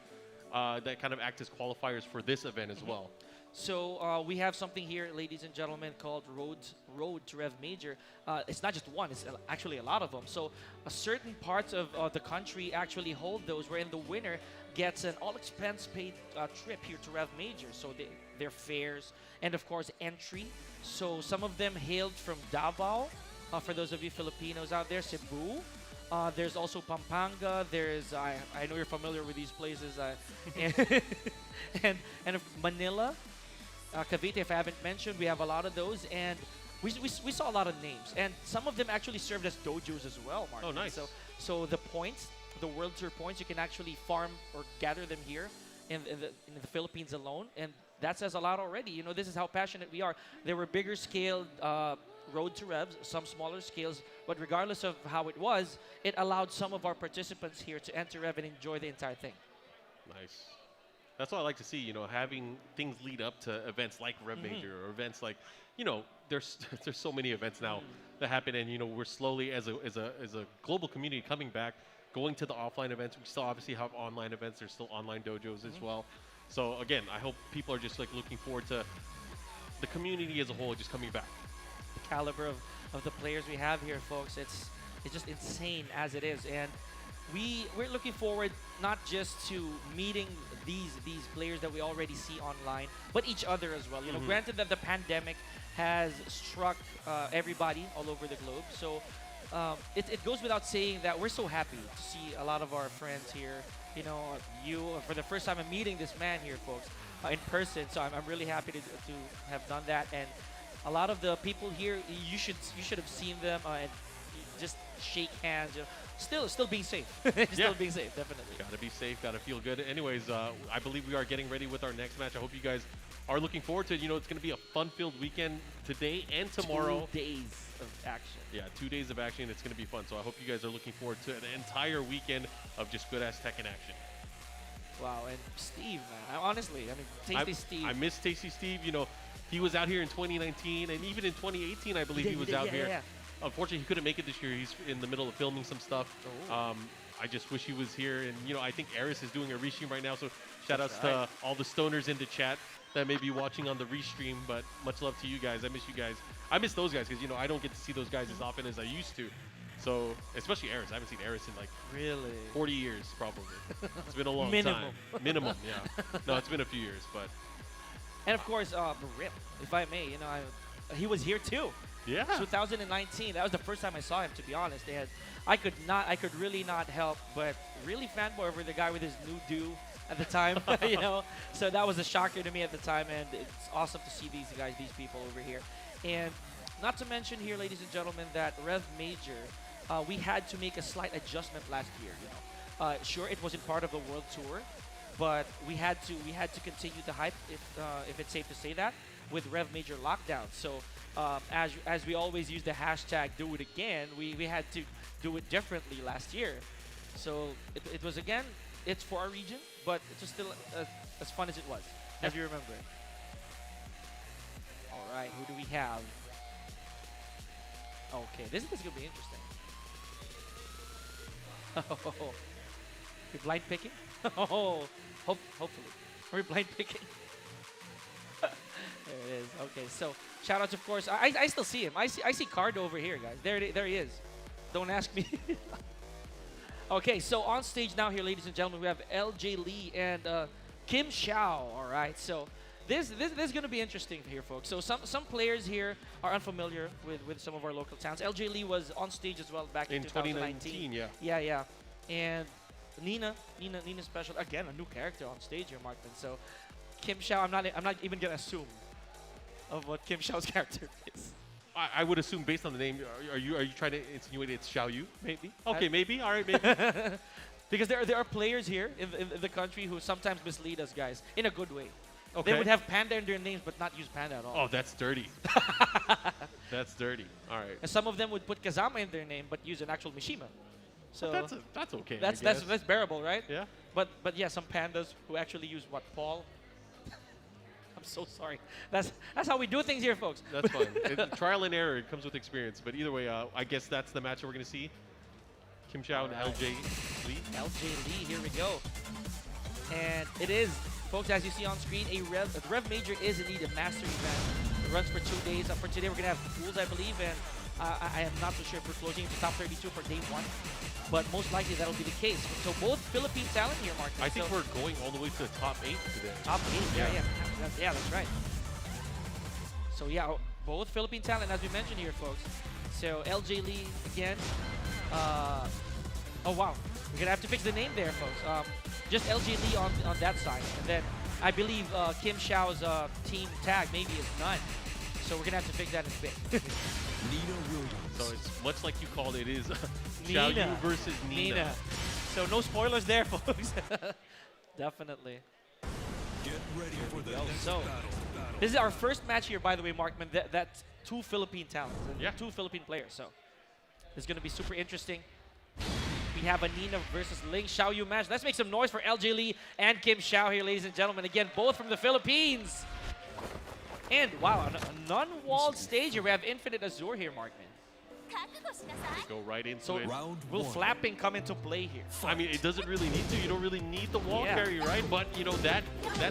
that kind of act as qualifiers for this event as well. So we have something here, ladies and gentlemen, called Road to Rev Major. It's not just one; it's actually a lot of them. So certain parts of the country actually hold those, wherein the winner gets an all-expense-paid trip here to Rev Major. So their fares and, of course, entry. So some of them hailed from Davao. For those of you Filipinos out there, Cebu. There's also Pampanga. There's I know you're familiar with these places, and Manila. Cavite, if I haven't mentioned, we have a lot of those, and we saw a lot of names, and some of them actually served as dojos as well, Mark. Oh, nice. So the points, the World Tour points, you can actually farm or gather them here in the Philippines alone, and that says a lot already. This is how passionate we are. There were bigger scale road to revs, some smaller scales, but regardless of how it was, it allowed some of our participants here to enter rev and enjoy the entire thing. Nice. That's what I like to see, you know, having things lead up to events like Rev Major or events like, you know, there's so many events now that happen, and you know, we're slowly as a global community coming back, going to the offline events. We still obviously have online events. There's still online dojos as well. So again, I hope people are just like looking forward to the community as a whole just coming back. The caliber of the players we have here, folks, it's just insane as it is, and we're looking forward not just to meeting these players that we already see online, but each other as well. You know, granted that the pandemic has struck everybody all over the globe, so it goes without saying that we're so happy to see a lot of our friends here. You know, for the first time I'm meeting this man here, folks, in person. So I'm really happy to have done that, and a lot of the people here, you should have seen them and just shake hands. You know, still being safe. Still being safe, definitely. Gotta be safe, gotta feel good. Anyways, I believe we are getting ready with our next match. I hope you guys are looking forward to it. You know, it's gonna be a fun-filled weekend today and tomorrow. 2 days of action. Yeah, 2 days of action. It's gonna be fun. So I hope you guys are looking forward to an entire weekend of just good-ass Tekken action. Wow, and Steve, man, honestly, I mean, Tasty Steve. I miss Tasty Steve. You know, he was out here in 2019, and even in 2018, I believe he was out here. Yeah. Unfortunately, he couldn't make it this year. He's in the middle of filming some stuff. I just wish he was here. And, you know, I think Eris is doing a restream right now. So shout outs to all the stoners in the chat that may be watching on the restream. But much love to you guys. I miss you guys. I miss those guys because, you know, I don't get to see those guys as often as I used to. So, especially Eris. I haven't seen Eris in like 40 years, probably. It's been a long time. Minimum, yeah. No, it's been a few years, but. And of course, Rip, if I may, you know, he was here too. Yeah. 2019. That was the first time I saw him, to be honest. I could really not help but really fanboy over the guy with his new do at the time, you know. So that was a shocker to me at the time, and it's awesome to see these guys, these people over here. And not to mention here, ladies and gentlemen, that Rev Major, we had to make a slight adjustment last year. You know, sure, it wasn't part of the World Tour, but we had to continue the hype, if it's safe to say that, with Rev Major Lockdown. So as we always use the hashtag Do It Again, we had to do it differently last year. So it was, again, it's for our region, but it was still as fun as it was, as you remember. All right, who do we have? Okay, this is going to be interesting. Oh, we're blind picking? Oh, hopefully. We're blind picking. There it is. Okay, so shout outs, of course. I still see him. I see Cardo over here, guys. There he is. Don't ask me. Okay, so on stage now here, ladies and gentlemen, we have LJ Lee and Kim Chow. All right, so this is going to be interesting here, folks. So some players here are unfamiliar with some of our local talents. LJ Lee was on stage as well back in 2019. Yeah. And Nina Special, again, a new character on stage here, Markman. So Kim Chow, I'm not even going to assume of what Kim Chow's character is. I would assume, based on the name, are you trying to insinuate it's Xiaoyu? Maybe. Okay, maybe. All right, maybe. Because there are players here in the country who sometimes mislead us, guys, in a good way. Okay. They would have Panda in their names, but not use Panda at all. Oh, that's dirty. That's dirty. All right. And some of them would put Kazama in their name, but use an actual Mishima. So that's okay. That's bearable, right? Yeah. But yeah, some pandas who actually use what, Paul? I'm so sorry. That's how we do things here, folks. That's fine. Trial and error. It comes with experience. But either way, I guess that's the match that we're going to see. Kim Chow and LJ Lee. LJ Lee, here we go. And it is, folks, as you see on screen, the Rev Major is indeed a master event. It runs for 2 days. For today, we're going to have pools, I believe, and I am not so sure if we're closing the top 32 for day 1. But most likely that'll be the case. So both Philippine talent here, Mark. I think we're going all the way to the top 8 today. Top 8, yeah, that's right. So yeah, both Philippine talent, as we mentioned here, folks. So LJ Lee again. Oh wow, we're gonna have to fix the name there, folks. Just LJ Lee on that side, and then I believe Kim Chow's team tag maybe is none. So we're gonna have to fix that in a bit. Nina Williams. So it's much like you called it, is Nina Xiaoyu versus Nina. So no spoilers there, folks. Definitely. Get ready for the next So, battle. this is our first match here, by the way, Markman. That's 2 Philippine talents, Yeah. 2 Philippine players. So, it's going to be super interesting. We have a Nina versus Link Xiaoyu match. Let's make some noise for LJ Lee and Kim Chow here, ladies and gentlemen. Again, both from the Philippines. And wow, a non-walled stage here. We have Infinite Azure here, Markman. Go right into So, it. Round will 1. flapping come into play here? I mean, it doesn't really need to. You don't really need the wall Yeah. carry, right? But, you know, that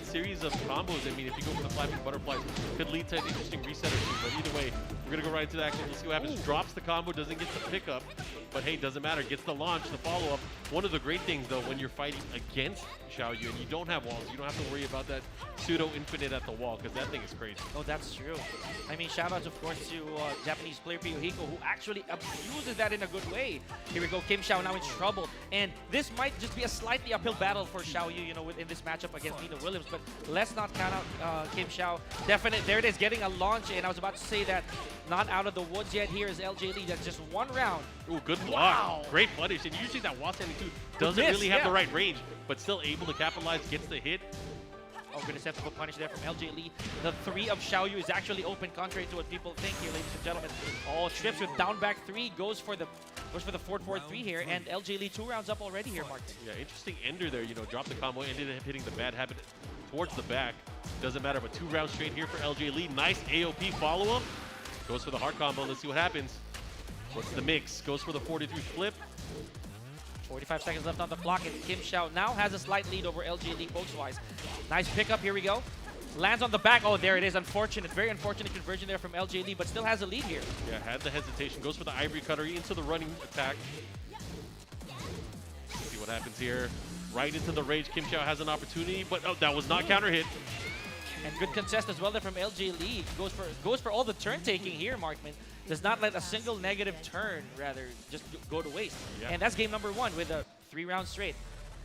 series of combos, I mean, if you go for the flapping butterflies, could lead to an interesting reset or two. But either way, we're going to go right into the action. We'll see what happens. Drops the combo, doesn't get the pickup. But, hey, doesn't matter. Gets the launch, the follow-up. One of the great things, though, when you're fighting against Xiaoyu and you don't have walls, you don't have to worry about that pseudo-infinite at the wall, because that thing is crazy. Oh, that's true. I mean, shout-outs, of course, to Japanese player Piyohiko, who actually abuses that in a good way. Here we go, Kim Chow now in trouble. And this might just be a slightly uphill battle for Xiaoyu, you know, in this matchup against Nina Williams. But let's not count out Kim Chow. Definite, there it is, getting a launch. And I was about to say that not out of the woods yet. Here is LJ Lee. That's just 1 round. Ooh, good block. Wow. Great punish. And usually that wall standing too doesn't miss, really have the yeah. right range, but still able to capitalize, gets the hit. Oh, good acceptable punish there from LJ Lee. The 3 of Xiaoyu is actually open, contrary to what people think here, ladies and gentlemen. Oh, trips with down back 3, goes for the forward forward 3 here, and LJ Lee 2 rounds up already here, Mark. Yeah, interesting ender there. You know, dropped the combo, ended up hitting the bad habit towards the back. Doesn't matter, but 2 rounds straight here for LJ Lee. Nice AOP follow-up. Goes for the hard combo. Let's see what happens. What's the mix? Goes for the 43 flip. 45 seconds left on the clock, and Kim Chow now has a slight lead over LJ Lee pokes-wise. Nice pickup, here we go. Lands on the back. Oh, there it is. Unfortunate, very unfortunate conversion there from LJ Lee, but still has a lead here. Yeah, had the hesitation. Goes for the ivory cutter into the running attack. See what happens here. Right into the rage. Kim Chow has an opportunity, but oh, that was not counter hit. And good contest as well there from LJ Lee. Goes for all the turn taking here, Markman. Does not let a single negative turn, rather, just go to waste. Yeah. And that's game number 1 with a 3 rounds straight.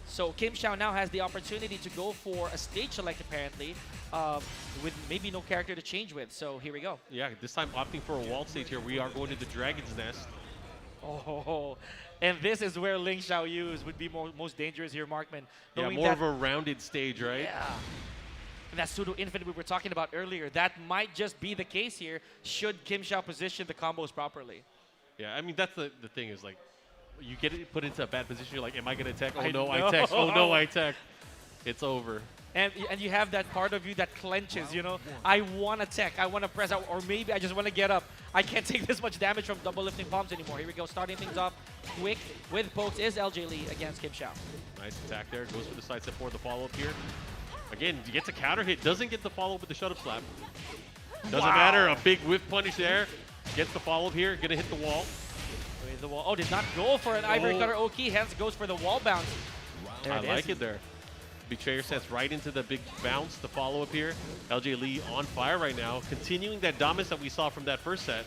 So Kim Chow now has the opportunity to go for a stage select, apparently, with maybe no character to change with. So here we go. Yeah, this time opting for a wall stage here. We are going to the Dragon's Nest. Oh, and this is where Link Xiaoyu would be most dangerous here, Markman. Yeah, Knowing more that- of a rounded stage, right? Yeah. And that pseudo infinite we were talking about earlier, that might just be the case here should Kim Chow position the combos properly. Yeah, I mean, that's the thing is, like, you get it put into a bad position, you're like, am I going to tech? Oh, I no, know. I tech. Oh, no, I tech. It's over. And you have that part of you that clenches, you know? I want to tech, I want to press out, or maybe I just want to get up. I can't take this much damage from double lifting palms anymore. Here we go, starting things off quick with pokes is LJ Lee against Kim Chow. Nice attack there. Goes for the side step for the follow-up here. Again, gets a counter hit. Doesn't get the follow-up with the shut-up slap. Doesn't matter. A big whiff punish there. Gets the follow-up here. Gonna hit the wall. Wait, the wall. Oh, did not go for an ivory cutter Oki, hence goes for the wall bounce. There I it like is. it there. Betrayer sets right into the big bounce. The follow-up here. LJ Lee on fire right now. Continuing that dominance that we saw from that first set.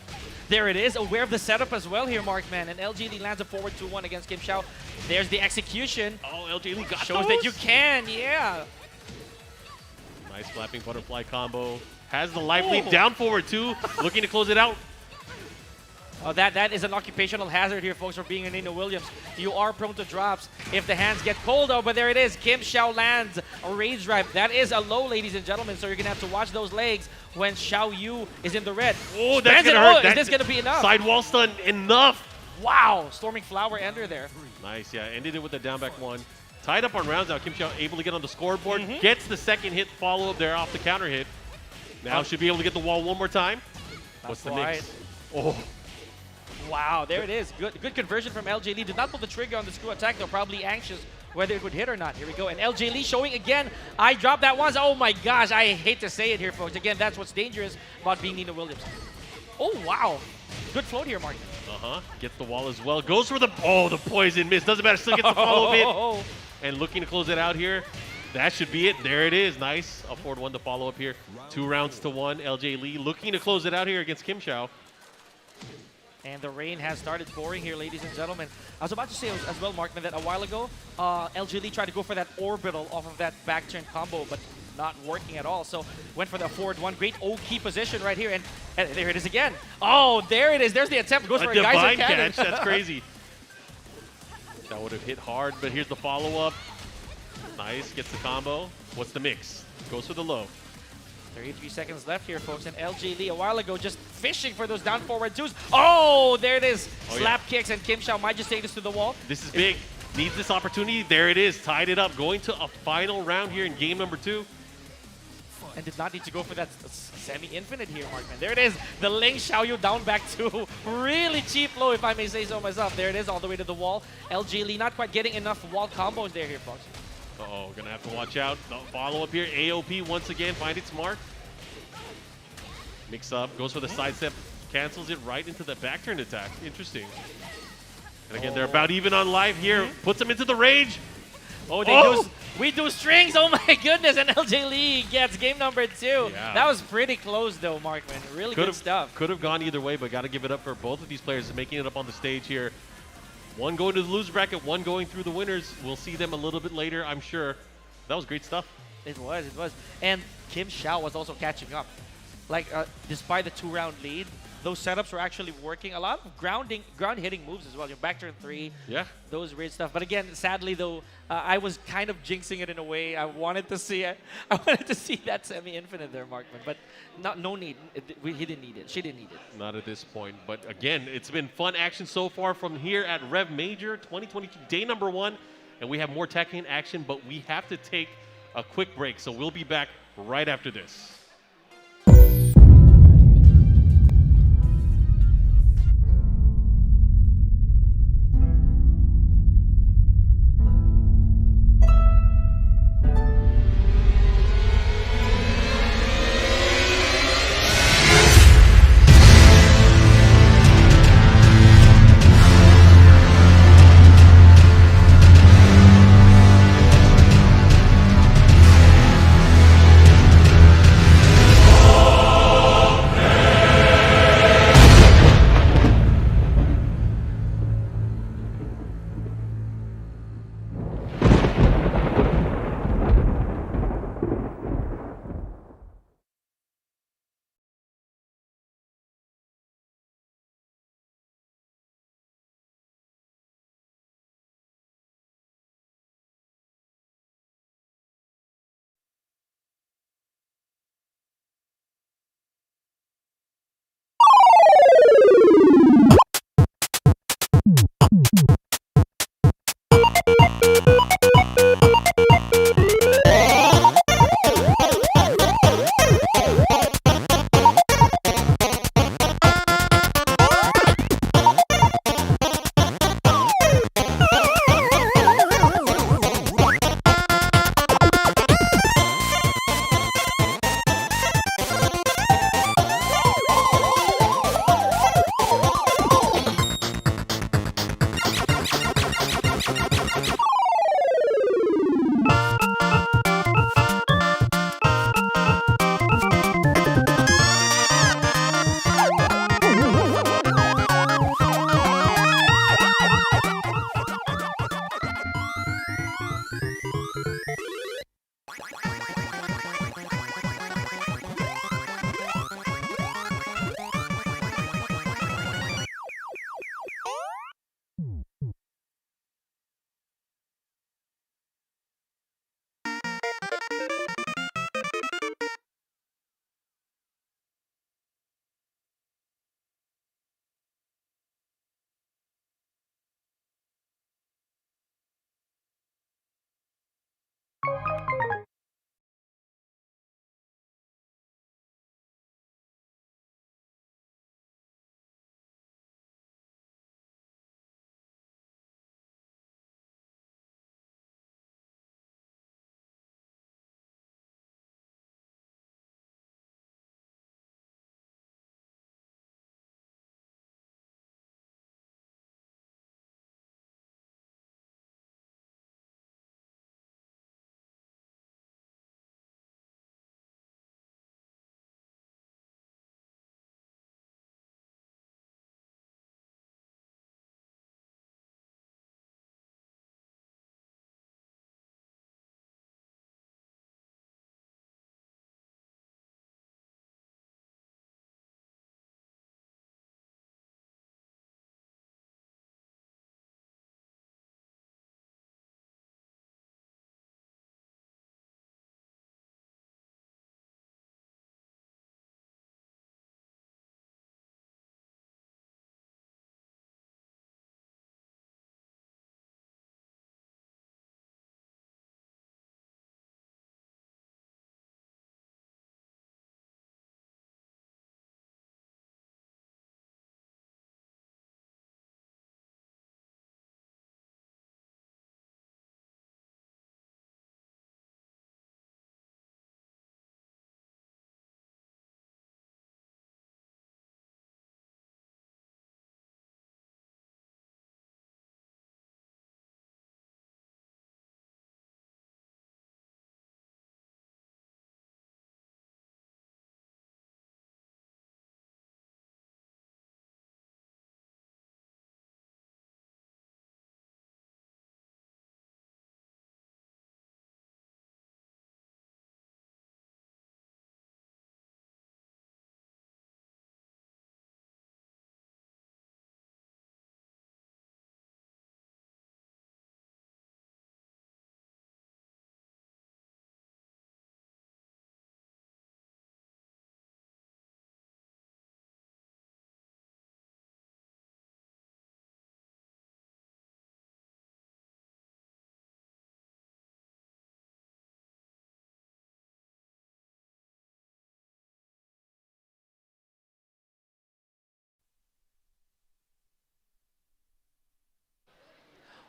There it is, aware of the setup as well here, Markman. And LJ Lee lands a forward 2-1 against Kim Chow. There's the execution. Oh, LJ Lee got Shows those. that you can, yeah. Nice flapping butterfly combo. Has the life lead down forward too. Looking to close it out. Oh, that is an occupational hazard here, folks, for being a Nina Williams. You are prone to drops if the hands get cold, but there it is. Kim Chow lands a rage drive. That is a low, ladies and gentlemen, so you're going to have to watch those legs when Xiaoyu is in the red. Oh, that's Spends it. going to hurt. Is this going to be enough? Side wall stun, enough. Wow, Storming Flower ender there. Nice, yeah. Ended it with the down back 1. Tied up on rounds now. Kim Chow able to get on the scoreboard. Gets the second hit follow-up there off the counter hit. Now should be able to get the wall one more time. What's the right. mix? Oh, Wow, there it is. Good conversion from LJ Lee. Did not pull the trigger on the screw attack. They're probably anxious whether it would hit or not. Here we go. And LJ Lee showing again. I dropped that once. Oh my gosh, I hate to say it here, folks. Again, that's what's dangerous about being Nina Williams. Oh, wow. Good float here, Mark. Gets the wall as well. Goes for the poison miss. Doesn't matter. Still gets the follow-up hit. And looking to close it out here. That should be it. There it is. Nice. Up forward 1 to follow up here. 2 rounds to 1. LJ Lee looking to close it out here against Kim Chow. And the rain has started pouring here, ladies and gentlemen. I was about to say as well, Markman, that a while ago, LJ Lee tried to go for that orbital off of that back turn combo, but not working at all. So went for the forward 1. Great O-key position right here. And there it is again. Oh, there it is. There's the attempt. Goes for a geyser divine cannon. catch. That's crazy. That would have hit hard, but here's the follow-up. Nice. Gets the combo. What's the mix? Goes for the low. 33 seconds left here, folks. And LJ Lee a while ago just fishing for those down forward twos. Oh, there it is. Slap kicks, and Kim Chow might just take this to the wall. This is big. Needs this opportunity. There it is. Tied it up. Going to a final round here in game number 2. And did not need to go for that semi-infinite here, Markman. There it is. The Link Xiaoyu down back 2. Really cheap low, if I may say so myself. There it is, all the way to the wall. LJ Lee not quite getting enough wall combos there here, folks. Uh-oh, gonna have to watch out. The follow-up here. AOP once again, find its mark. Mix up, goes for the sidestep, cancels it right into the back turn attack. Interesting. And again, they're about even on life here. Puts them into the rage. Oh, we do strings. Oh my goodness. And LJ Lee gets game number 2. Yeah. That was pretty close though, Markman. Really good stuff. Could have gone either way, but got to give it up for both of these players making it up on the stage here. One going to the loser bracket, one going through the winners. We'll see them a little bit later, I'm sure. That was great stuff. It was. And Kim Chow was also catching up. Like, despite the 2-round lead, those setups were actually working. A lot of ground hitting moves as well. Your back turn 3, yeah, those weird stuff. But again, sadly though, I was kind of jinxing it in a way. I wanted to see it. I wanted to see that semi-infinite there, Markman. But no need. He didn't need it. She didn't need it. Not at this point. But again, it's been fun action so far from here at REV Major 2022, day number 1. And we have more Tekken action, but we have to take a quick break. So we'll be back right after this.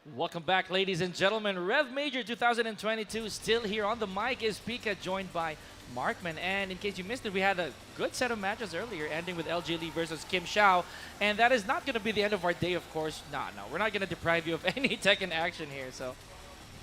Welcome back, ladies and gentlemen. Rev Major 2022 still here. On the mic is Pika, joined by Markman. And in case you missed it, we had a good set of matches earlier, ending with LG Lee versus Kim Chow. And that is not going to be the end of our day, of course. No, we're not going to deprive you of any Tekken action here. So,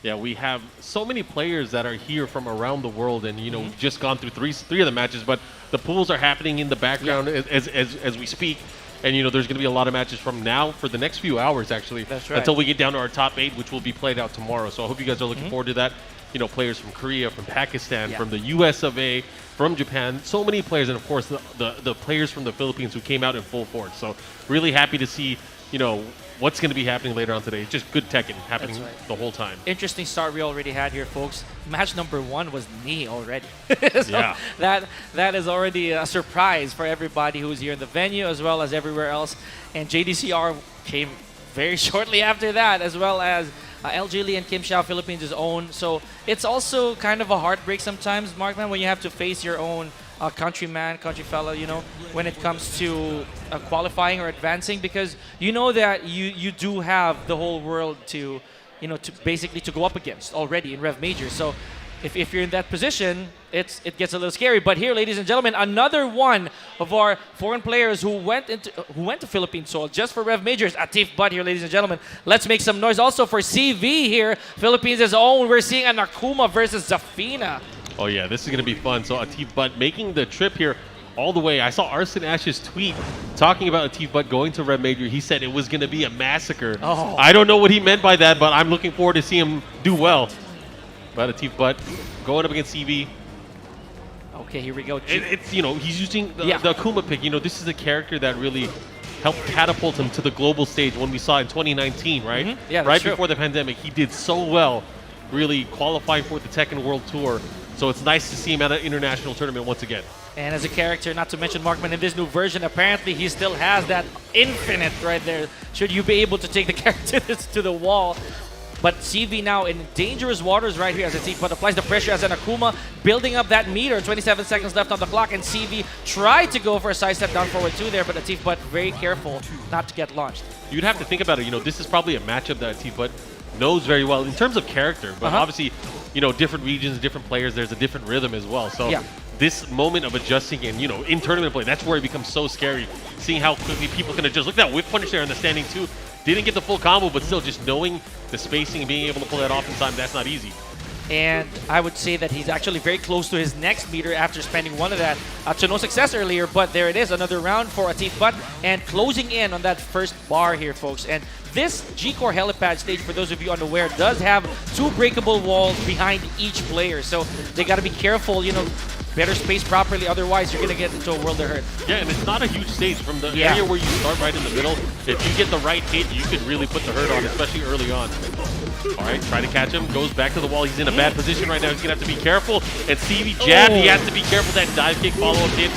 Yeah, we have so many players that are here from around the world, and you know, we've just gone through three of the matches, but the pools are happening in the background as we speak. And you know, there's going to be a lot of matches from now for the next few hours, actually. That's right. Until we get down to our top 8, which will be played out tomorrow. So I hope you guys are looking forward to that. You know, players from Korea, from Pakistan, from the US of A, from Japan, so many players, and of course the players from the Philippines who came out in full force. So really happy to see, you know, what's going to be happening later on today. It's just good Tekken happening the whole time. Interesting start we already had here, folks. Match number 1 was knee already. So Yeah. that is already a surprise for everybody who's here in the venue as well as everywhere else. And Jdcr came very shortly after that, as well as LG Lee and Kim Chow, Philippines' own. So it's also kind of a heartbreak sometimes, Markman, when you have to face your own country fellow, you know, when it comes to qualifying or advancing, because you know that you do have the whole world to, you know, to basically to go up against already in Rev Major. So if you're in that position, it gets a little scary. But here, ladies and gentlemen, another one of our foreign players who went to Philippine soil just for Rev Majors, Atif Butt here, ladies and gentlemen. Let's make some noise also for CV here, Philippines' own. We're seeing an Akuma versus Zafina. Oh yeah, this is going to be fun. So Atif Butt making the trip here all the way. I saw Arson Ash's tweet talking about Atif Butt going to Rev Major. He said it was going to be a massacre. Oh. I don't know what he meant by that, but I'm looking forward to seeing him do well. But Atif Butt going up against CV. Okay, here we go. It's, you know, he's using the Akuma pick. You know, this is a character that really helped catapult him to the global stage when we saw in 2019, right? Yeah, that's right true. before the pandemic. He did so well, really qualifying for the Tekken World Tour. So it's nice to see him at an international tournament once again. And as a character, not to mention Markman, in this new version, apparently he still has that infinite right there. Should you be able to take the character to the wall. But CV now in dangerous waters right here as Atif Butt applies the pressure as an Akuma, building up that meter. 27 seconds left on the clock, and CV tried to go for a side step down forward 2 there, but Atif Butt very careful not to get launched. You'd have to think about it. You know, this is probably a matchup that Atif Butt knows very well in terms of character, but obviously, you know, different regions, different players, there's a different rhythm as well. So this moment of adjusting and, you know, in tournament play, that's where it becomes so scary. Seeing how quickly people can adjust. Look at that whip punish there in the standing 2. Didn't get the full combo, but still just knowing the spacing and being able to pull that off in time, that's not easy. And I would say that he's actually very close to his next meter after spending one of that to no success earlier. But there it is, another round for Atif Butt, and closing in on that first bar here, folks. And this Jdcr helipad stage, for those of you unaware, does have 2 breakable walls behind each player. So they got to be careful, you know, better space properly, otherwise you're going to get into a world of hurt. Yeah, and it's not a huge stage. From the area where you start right in the middle, if you get the right hit, you could really put the hurt on, especially early on. All right, try to catch him, goes back to the wall. He's in a bad position right now. He's going to have to be careful. And CV jab, he has to be careful. That dive kick follow-up hit.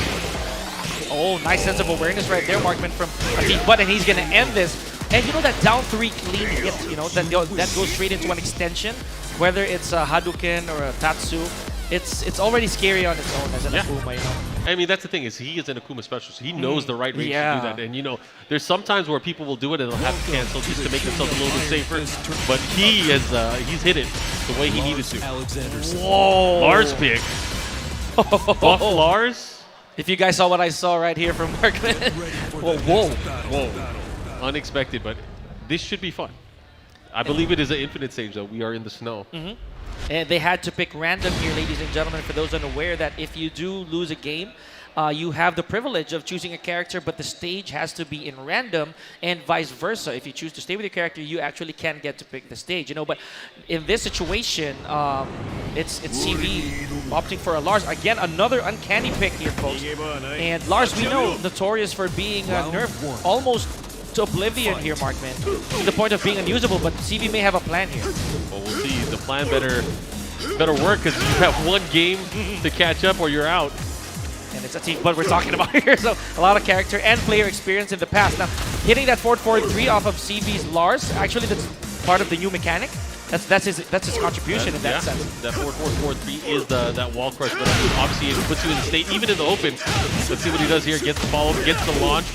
Oh, nice sense of awareness right there, Markman, from Atif Butt, and he's going to end this. And you know that down 3 clean hit, you know, that goes straight into an extension, whether it's a Hadouken or a Tatsu. It's already scary on its own as an Akuma, you know. I mean, that's the thing, is he is an Akuma specialist. So he knows the right range to do that. And, you know, there's some times where people will do it and they'll have to cancel just to make themselves a little bit safer. But he is, he's hit it the way he needed to. Whoa! Lars pick. Buff Lars. If you guys saw what I saw right here from Markman. Whoa. Unexpected, but this should be fun. I believe it is an infinite stage, though. We are in the snow. And they had to pick random here, ladies and gentlemen, for those unaware that if you do lose a game, you have the privilege of choosing a character, but the stage has to be in random, and vice versa. If you choose to stay with your character, you actually can get to pick the stage, you know. But in this situation, it's CV opting for a Lars. Again, another uncanny pick here, folks. And Lars, we know, notorious for being nerfed almost to oblivion here, Markman, to the point of being unusable, but CV may have a plan here. Well, we'll see. The plan better work, because you have 1 game to catch up or you're out. And it's Atif Butt we're talking about here, so a lot of character and player experience in the past. Now, hitting that 4-4-3 off of CV's Lars, actually that's part of the new mechanic. That's his contribution in that sense. That 4-4-4-3 is that wall crush, but obviously it puts you in the state, even in the open. Let's see what he does here. Gets the follow-up, gets the launch.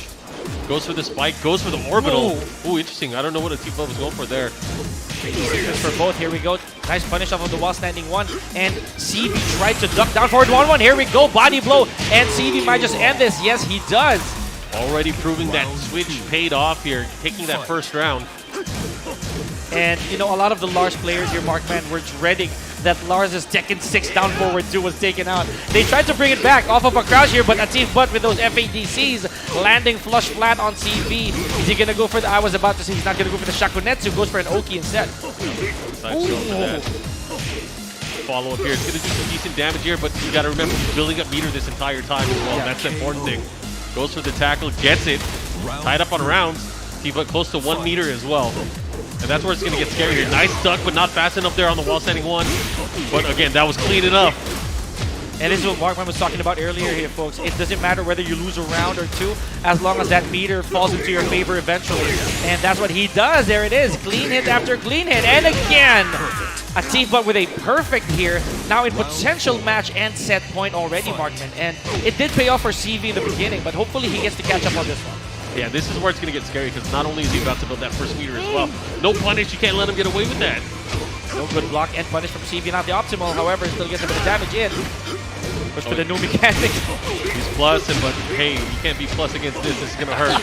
Goes for the spike, goes for the orbital. Ooh, interesting. I don't know what Atifa was going for there. For both, here we go. Nice punish off of the wall standing one. And CV tried to duck down forward 1-1. Here we go, body blow. And CV might just end this. Yes, he does. Already proving that switch paid off here, taking that first round. And, you know, a lot of the Lars players here, Markman, were dreading that Lars' Tekken 6 down forward 2 was taken out. They tried to bring it back off of a crouch here, but Atif Butt with those FADCs landing flush flat on CV. Is he going to go for the... I was about to say he's not going to go for the Shakunetsu, goes for an Oki instead. Follow up here. It's going to do some decent damage here, but you got to remember he's building up meter this entire time as well. That's the important thing. Goes for the tackle, gets it. Tied up on rounds. But close to 1 meter as well. And that's where it's going to get scary here. Nice duck, but not fast enough there on the wall standing one. But again, that was clean enough. And this is what Markman was talking about earlier here, folks. It doesn't matter whether you lose a round or two, as long as that meter falls into your favor eventually. And that's what he does. There it is. Clean hit after clean hit. And again, Atifa with a perfect here. Now in potential match and set point already, Markman. And it did pay off for CV in the beginning, but hopefully he gets to catch up on this one. Yeah, this is where it's going to get scary because not only is he about to build that first meter as well. No punish, you can't let him get away with that. No good block and punish from CV, not the optimal. However, still gets a bit of damage in. Goes for the new mechanic. He's plussing, but hey, you can't be plus against this. This is going to hurt.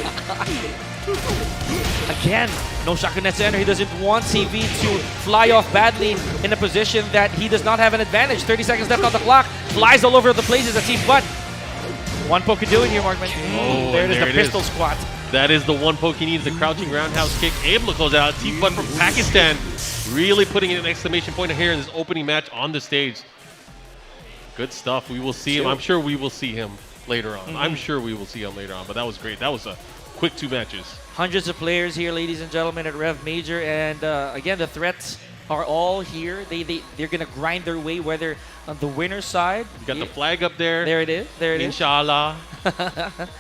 Again, no Shakunetsu enter. He doesn't want CV to fly off badly in a position that he does not have an advantage. 30 seconds left on the clock. Flies all over the places. Atif Butt. One poke could do it here, Markman. There it is, the pistol squat. That is the one poke he needs, the crouching roundhouse kick. Able to close out. Atif Butt from Pakistan really putting in an exclamation point here in this opening match on the stage. Good stuff. We will see him. I'm sure we will see him later on. I'm sure we will see him later on, but that was great. That was a quick 2 matches. Hundreds of players here, ladies and gentlemen, at REV Major. And again, the threats are all here. They're going to grind their way, whether on the winner's side. You got the flag up there. There it is. There it is. Inshallah.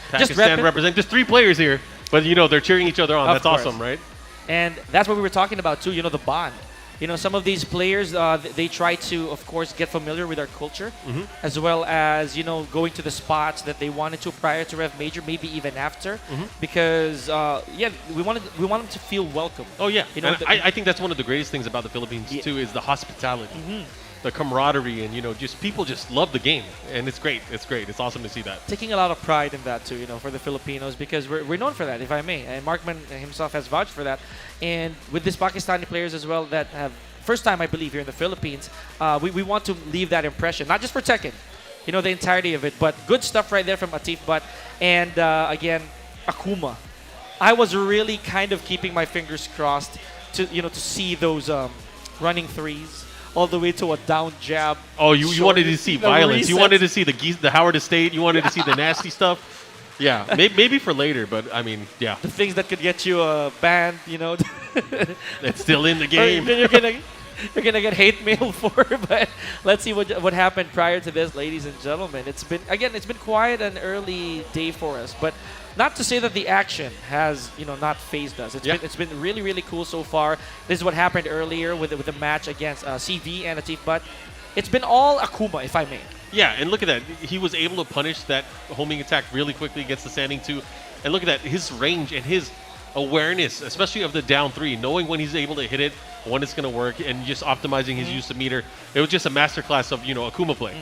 Pakistan represent. Just 3 players here, but you know, they're cheering each other on. That's awesome, right? And that's what we were talking about too, you know, the bond. You know, some of these players, they try to, of course, get familiar with our culture, as well as, you know, going to the spots that they wanted to prior to REV Major, maybe even after, because, yeah, we want them to feel welcome. Oh, yeah. You know, I think that's one of the greatest things about the Philippines, too, is the hospitality, the camaraderie, and, you know, just people just love the game, and it's great. It's great. It's awesome to see that. Taking a lot of pride in that, too, you know, for the Filipinos, because we're known for that, if I may, and Markman himself has vouched for that. And with these Pakistani players as well that have first time, I believe, here in the Philippines, we want to leave that impression, not just for Tekken, you know, the entirety of it, but good stuff right there from Atif Butt. And again, Akuma. I was really kind of keeping my fingers crossed to, you know, to see those running threes all the way to a down jab. Oh, you wanted to see violence. You wanted to see the Howard Estate. You wanted to see the nasty stuff. Yeah, maybe for later, but I mean, yeah. The things that could get you banned, you know. That's still in the game. You're gonna get hate mail for, but let's see what happened prior to this, ladies and gentlemen. It's been quite an early day for us, but not to say that the action has, you know, not phased us. It's been really cool so far. This is what happened earlier with the match against CV and Atif Butt. It's been all Akuma, if I may. Yeah, and look at that. He was able to punish that homing attack really quickly against the standing 2. And look at that, his range and his awareness, especially of the down 3, knowing when he's able to hit it, when it's going to work, and just optimizing his use of meter. It was just a masterclass of, you know, Akuma play.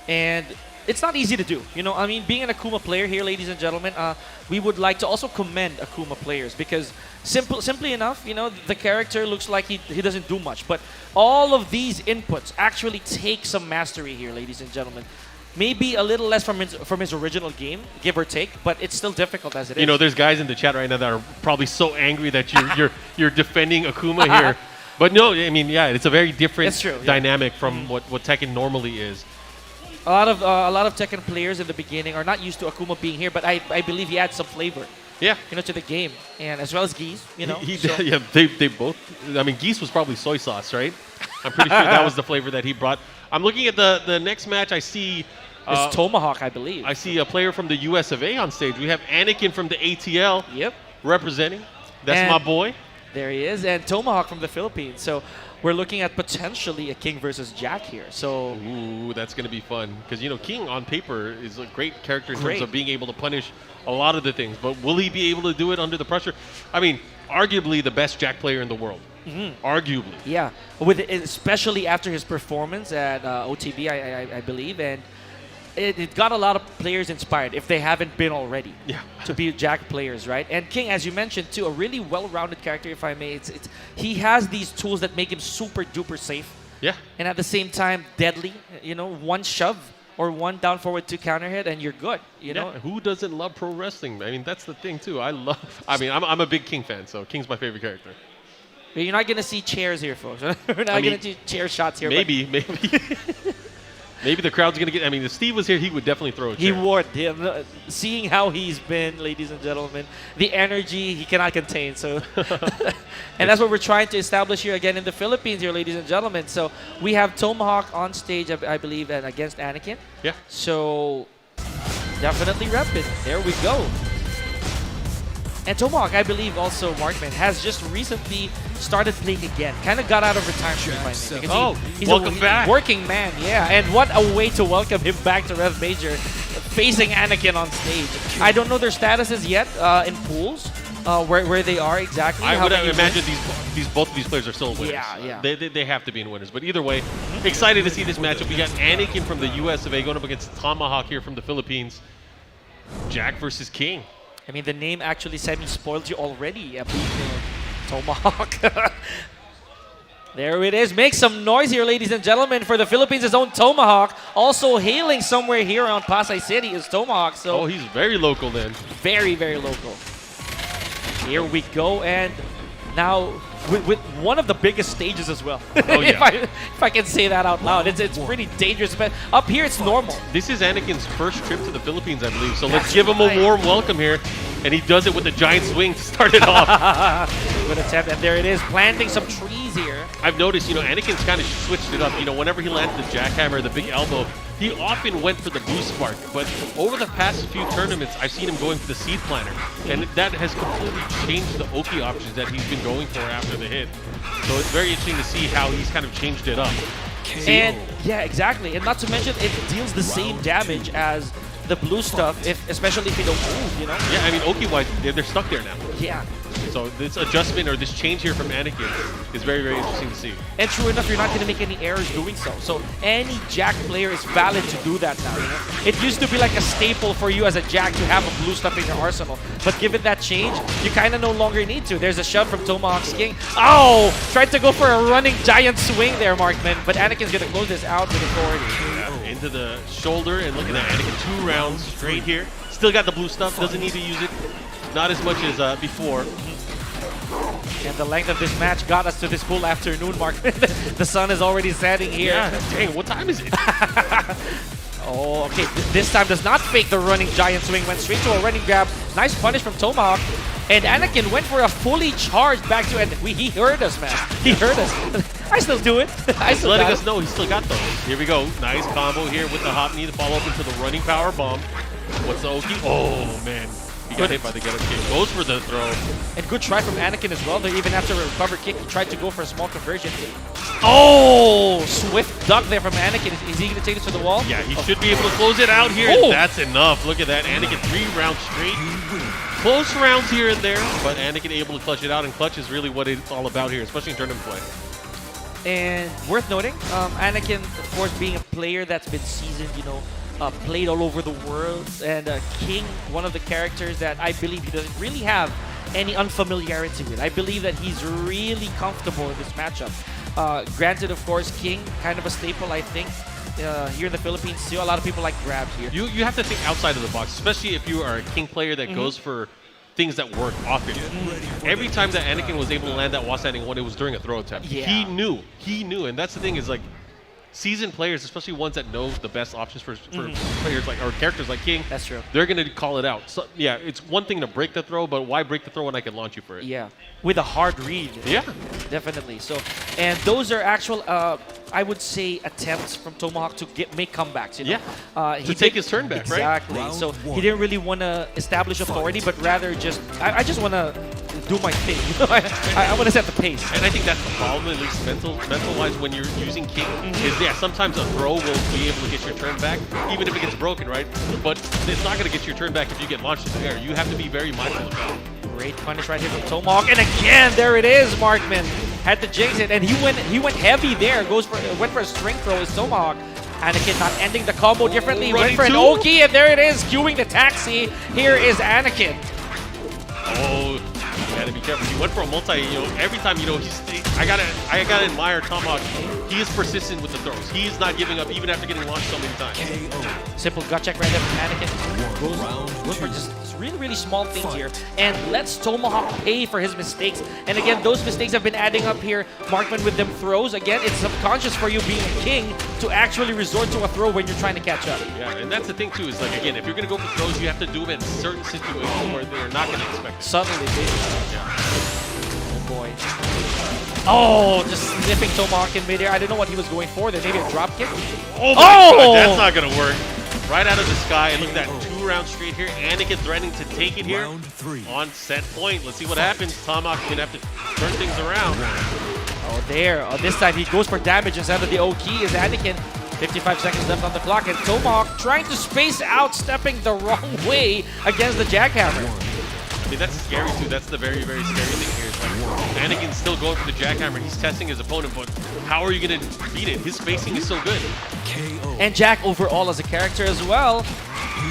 And it's not easy to do. You know, I mean, being an Akuma player here, ladies and gentlemen, we would like to also commend Akuma players because simply enough, you know, the character looks like he doesn't do much. But all of these inputs actually take some mastery here, ladies and gentlemen. Maybe a little less from his original game, give or take, but it's still difficult as it is. You know, there's guys in the chat right now that are probably so angry that you're defending Akuma here. But no, I mean, yeah, it's a very different dynamic from what Tekken normally is. A lot of Tekken players in the beginning are not used to Akuma being here, but I believe he adds some flavor. Yeah, you know, to the game, and as well as Geese, you know. Yeah, they both. I mean, Geese was probably soy sauce, right? I'm pretty sure that was the flavor that he brought. I'm looking at the next match. I see. It's Tomahawk, I believe. I see a player from the US of A on stage. We have Anakin from the ATL. Yep. Representing. That's my boy. There he is, and Tomahawk from the Philippines. So we're looking at potentially a King versus Jack here. So Ooh, that's going to be fun. Because, you know, King on paper is a great character in Great. terms of being able to punish a lot of the things. But will he be able to do it under the pressure? I mean, arguably the best Jack player in the world. Arguably. yeah, with especially after his performance at OTB, I believe, and it got a lot of players inspired if they haven't been already. Yeah. To be Jack players, right? And King, as you mentioned, too, a really well-rounded character, if I may. He has these tools that make him super duper safe, Yeah. and at the same time deadly. You know, one shove or one down forward two counter hit, and you're good. You know. Yeah, who doesn't love pro wrestling? I mean, that's the thing, too. I mean, I'm a big King fan, so King's my favorite character. You're not gonna see chairs here, folks. We're not I mean, gonna see chair shots here. Maybe. Maybe the crowd's going to get... I mean, if Steve was here, he would definitely throw a He chair. would. Seeing how he's been, ladies and gentlemen, the energy he cannot contain. So, and that's what we're trying to establish here again in the Philippines, here, ladies and gentlemen. So we have Tomahawk on stage, I believe, and against Anakin. Yeah. So definitely rep it. There we go. And Tomahawk, I believe, also Markman has just recently started playing again. Kind of got out of retirement, if I may, because he's welcome a back. working man, yeah. And what a way to welcome him back to Rev Major, facing Anakin on stage. I don't know their statuses yet in pools, where they are exactly. I how would many imagine wins. both of these players are still winners. Yeah. They have to be in winners. But either way, excited to see this matchup. We got Anakin from the US of A going up against Tomahawk here from the Philippines. Jack versus King. I mean, the name actually semi-spoiled you already. Tomahawk. There it is. Make some noise here, ladies and gentlemen, for the Philippines' own Tomahawk. Also hailing somewhere here around Pasay City is Tomahawk. So He's very local then. very, very local. Here we go, and now with one of the biggest stages as well. Oh, yeah. if I can say that out loud, it's pretty dangerous. But up here, it's normal. This is Anakin's first trip to the Philippines, I believe. So let's That's give him right. a warm welcome here. And he does it with a giant swing to start it off. Good attempt, and there it is, planting some trees here. I've noticed, Anakin's kind of switched it up. Whenever he landed the jackhammer, the big elbow, he often went for the blue spark. But over the past few tournaments, I've seen him going for the seed planner. And that has completely changed the Oki options that he's been going for after the hit. So it's very interesting to see how he's kind of changed it up. And yeah, exactly. And not to mention, it deals the same damage as the blue stuff, especially if you don't move, Yeah, I mean, Oki-wise, they're stuck there now. Yeah. So this adjustment or this change here from Anakin is very, very interesting to see. And true enough, you're not going to make any errors doing so. So any Jack player is valid to do that now. It used to be like a staple for you as a Jack to have a blue stuff in your arsenal. But given that change, you kind of no longer need to. There's a shove from Tomahawk's King. Oh! Tried to go for a running giant swing there, Markman. But Anakin's going to close this out with authority. Yeah, into the shoulder, and look at that. Anakin 2 rounds straight here. Still got the blue stuff. Doesn't need to use it. Not as much as before. And the length of this match got us to this cool afternoon, Mark. The sun is already setting here. Yeah, dang, what time is it? Oh, okay. This time does not fake the running giant swing. Went straight to a running grab. Nice punish from Tomahawk. And Anakin went for a fully charged back to... And he heard us, man. He heard us. I still do it. He's letting us know he still got those. Here we go. Nice combo here with the hop knee to follow up into the running power bomb. What's the Oki? Oh, man. He got hit by the get-up kick. Goes for the throw. And good try from Anakin as well. Even after a recover kick, he tried to go for a small conversion. Oh! Swift duck there from Anakin. Is he going to take this to the wall? Yeah, he should be able to close it out here. Oh. That's enough. Look at that. Anakin 3 rounds straight. Close rounds here and there, but Anakin able to clutch it out, and clutch is really what it's all about here, especially in tournament play. And worth noting, Anakin, of course, being a player that's been seasoned, played all over the world, and King, one of the characters that I believe he doesn't really have any unfamiliarity with. I believe that he's really comfortable in this matchup. Granted, of course, King, kind of a staple, I think, here in the Philippines too. A lot of people like grabs here. You have to think outside of the box, especially if you are a King player that goes for things that work often. Every time that Anakin was able to land that wall standing one, it was during a throw attempt. Yeah. He knew, and that's the thing is, like, seasoned players, especially ones that know the best options for players like, or characters like King, That's true. they're going to call it out. So yeah, it's one thing to break the throw, but why break the throw when I can launch you for it? Yeah, with a hard read. Yeah. Definitely. So, and those are actual, I would say, attempts from Tomahawk to make comebacks. Yeah. To take his turn back, right? Exactly. Round So one. he didn't really want to establish authority, but rather just, I just want to do my thing. I want to set the pace. And I think that's the problem, at least mental-wise, when you're using King, is sometimes a throw will be able to get your turn back, even if it gets broken, right? But it's not going to get your turn back if you get launched in the air. You have to be very mindful of that. Great punish right here from Tomahawk, and again, there it is. Markman had to jinx it, and he went heavy there. Went for a string throw with Tomahawk. Anakin not ending the combo differently. Went for an Oki, and there it is, queuing the taxi. Here is Anakin. Oh, you gotta be careful. He went for a multi. Every time, I gotta admire Tomahawk. He is persistent with the throws. He is not giving up even after getting launched so many times. Simple gut check right there from Anakin. Goes for just really small things here, and lets Tomahawk pay for his mistakes. And again, those mistakes have been adding up here. Markman with them throws. Again, it's subconscious for you being a king to actually resort to a throw when you're trying to catch up. Yeah, and that's the thing too, is like, again, if you're gonna go for throws, you have to do them in certain situations where they're not gonna expect it. Suddenly, baby. Yeah. Oh boy. Oh, just sniffing Tomahawk in midair. I didn't know what he was going for there. Maybe a drop kick? Oh my God, that's not gonna work. Right out of the sky, and look at that 2 round straight here. Anakin threatening to take it here on set point. Let's see what happens. Tomahawk's gonna have to turn things around. Oh, there. Oh, this time he goes for damage instead of the O-key is Anakin. 55 seconds left on the clock, and Tomahawk trying to space out, stepping the wrong way against the jackhammer. I mean, that's scary too. That's the very scary thing here. Anakin's still going for the jackhammer. He's testing his opponent, but how are you going to beat it? His spacing is so good. And Jack overall as a character as well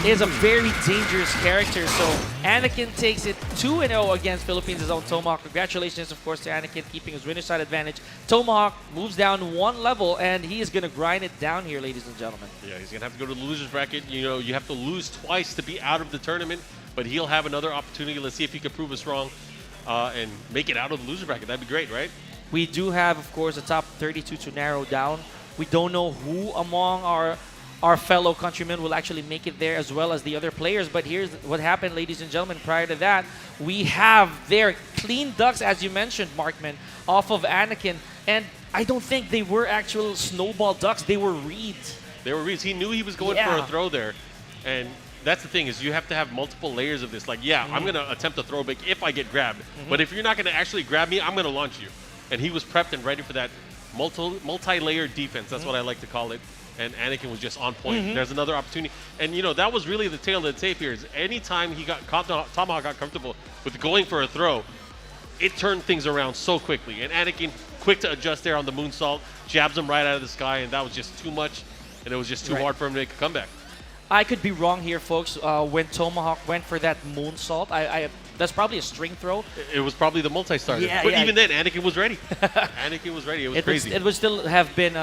is a very dangerous character. So Anakin takes it 2-0 against Philippines' own Tomahawk. Congratulations, of course, to Anakin keeping his winner side advantage. Tomahawk moves down 1 level, and he is going to grind it down here, ladies and gentlemen. Yeah, he's going to have to go to the loser's bracket. You have to lose twice to be out of the tournament, but he'll have another opportunity. Let's see if he can prove us wrong and make it out of the loser bracket. That'd be great, right? We do have, of course, the top 32 to narrow down. We don't know who among our fellow countrymen will actually make it there, as well as the other players. But here's what happened, ladies and gentlemen. Prior to that, we have their clean ducks, as you mentioned, Markman, off of Anakin. And I don't think they were actual snowball ducks. They were reads. They were reads. He knew he was going for a throw there. And that's the thing, is you have to have multiple layers of this. Like, I'm going to attempt a throw back if I get grabbed. But if you're not going to actually grab me, I'm going to launch you. And he was prepped and ready for that multi-layered defense. That's what I like to call it. And Anakin was just on point. There's another opportunity. And, that was really the tail of the tape here. Is anytime Tomahawk got comfortable with going for a throw, it turned things around so quickly. And Anakin, quick to adjust there on the moonsault, jabs him right out of the sky, and that was just too much. And it was just too hard for him to make a comeback. I could be wrong here, folks. When Tomahawk went for that moonsault, that's probably a string throw. It was probably the multi-starter. Yeah, but even then, Anakin was ready. Anakin was ready. It was crazy. It would still have been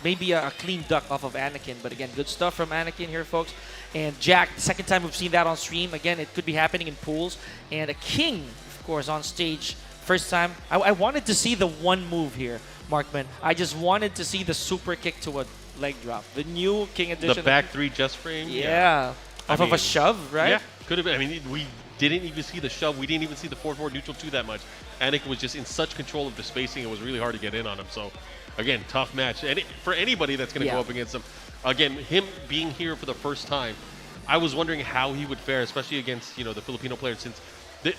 maybe a clean duck off of Anakin. But again, good stuff from Anakin here, folks. And Jack, the second time we've seen that on stream. Again, it could be happening in pools. And a king, of course, on stage. First time. I wanted to see the one move here, Markman. I just wanted to see the super kick to a leg drop. The new King Edition. The back 3 just frame? Yeah. Off of a shove, right? Yeah, could have been. I mean, we didn't even see the shove. We didn't even see the forward neutral 2 that much. Anakin was just in such control of the spacing. It was really hard to get in on him. So, again, tough match. And for anybody that's going to go up against him, again, him being here for the first time, I was wondering how he would fare, especially against, the Filipino players, since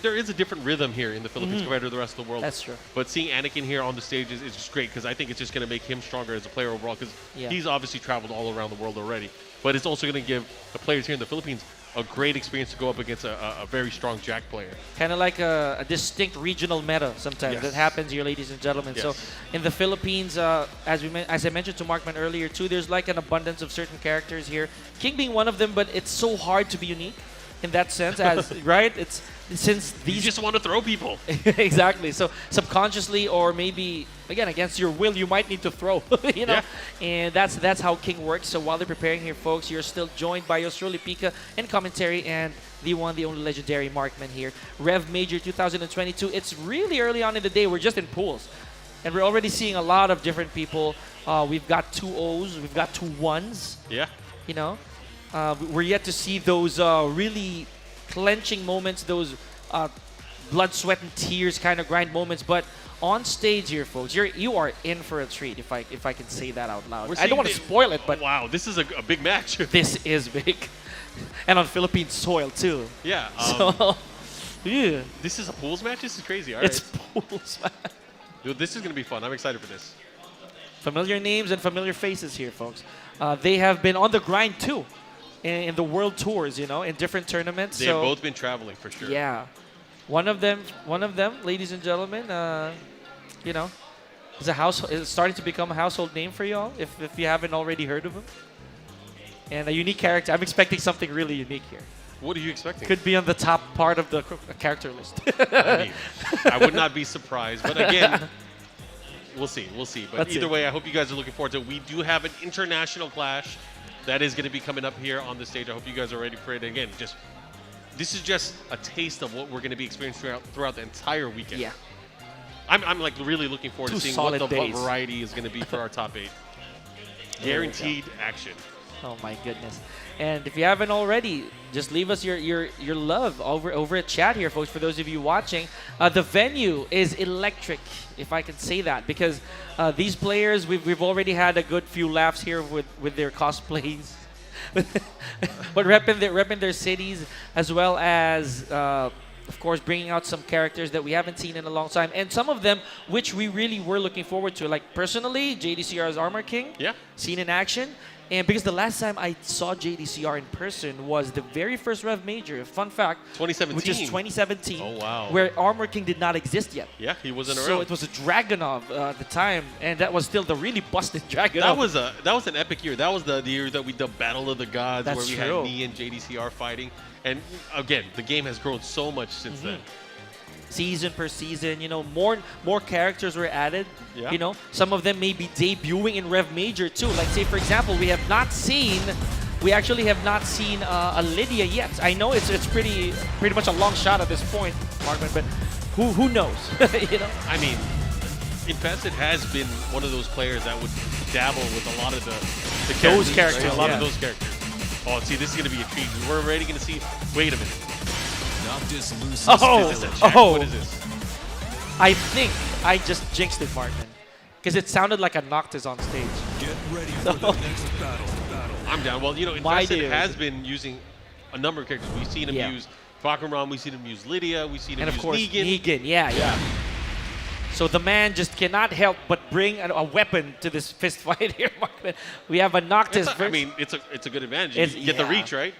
there is a different rhythm here in the Philippines compared to the rest of the world. That's true. But seeing Anakin here on the stage is just great, because I think it's just going to make him stronger as a player overall, because he's obviously traveled all around the world already. But it's also going to give the players here in the Philippines a great experience to go up against a very strong Jack player. Kind of like a distinct regional meta sometimes. That happens here, ladies and gentlemen. So in the Philippines, as I mentioned to Markman earlier too, there's like an abundance of certain characters here. King being one of them, but it's so hard to be unique in that sense, as right? It's since these you just want to throw people. Exactly. So subconsciously, or maybe again against your will, you might need to throw. And that's how King works. So while they're preparing here, folks, you're still joined by yours truly, Pika, and commentary, and the one, the only legendary Markman here. Rev Major 2022. It's really early on in the day. We're just in pools, and we're already seeing a lot of different people. We've got 2 O's, we've got 2 1s. Yeah. We're yet to see those really clenching moments, those blood, sweat, and tears kind of grind moments. But on stage here, folks, you are in for a treat, if I can say that out loud. I don't want to spoil it, but wow, this is a big match. This is big, and on Philippine soil too. Yeah. Yeah. This is a pools match? This is crazy. All It's right. pools. Dude, this is going to be fun. I'm excited for this. Familiar names and familiar faces here, folks. They have been on the grind too, in the world tours, you know, in different tournaments. They have both been traveling for sure. Yeah, one of them, ladies and gentlemen, you know, is starting to become a household name for y'all if you haven't already heard of him. And a unique character. I'm expecting something really unique here. What are you expecting? Could be on the top part of the character list. I mean, I would not be surprised. But again, we'll see. We'll see. But That's either it. way, I hope you guys are looking forward to it. We do have an international clash that is going to be coming up here on the stage. I hope you guys are ready for it. Again, this is just a taste of what we're going to be experiencing throughout the entire weekend. Yeah. I'm like really looking forward to 2 seeing what the solid days. variety is going to be for our top 8. Guaranteed action. Oh my goodness. And if you haven't already, just leave us your love over at chat here, folks, for those of you watching. The venue is electric, if I can say that, because these players, we've already had a good few laughs here with their cosplays. But repping their cities, as well as, of course, bringing out some characters that we haven't seen in a long time. And some of them, which we really were looking forward to. Like, personally, Jdcr's Armor King, Yeah. seen in action. And because the last time I saw Jdcr in person was the very first Rev Major, fun fact, 2017. which is 2017, Oh, wow. where Armor King did not exist yet. Yeah, he wasn't So around. it was a Dragonov at the time, and that was still the really busted Dragonov. That was an epic year. That was the year that we did Battle of the Gods, That's where we true. had me and JDCR fighting. And again, the game has grown so much since then. Season per season, you know, more characters were added. Yeah. You know, some of them may be debuting in Rev Major too. Like, say for example, we actually have not seen a Lydia yet. I know it's pretty much a long shot at this point, Markman, but who knows? You know. I mean, Infested has been one of those players that would dabble with a lot of the characters, right? A lot yeah. of those characters. Oh, see, this is going to be intriguing. We're already going to see. Wait a minute. Noctis loses. Oh. Is this a check? Oh. What is this? I think I just jinxed it, Markman, because it sounded like a Noctis on stage. Get ready for the next battle. I'm down. Well, you know, My Infested dude. has been using a number of characters. We've seen him Yeah. use Bakuran, we've seen him use Lydia, we've seen him And of use course, Negan. Negan, yeah. So the man just cannot help but bring a weapon to this fist fight here, Markman. We have a Noctis. I mean, it's a good advantage. It's- You get the yeah. reach, right?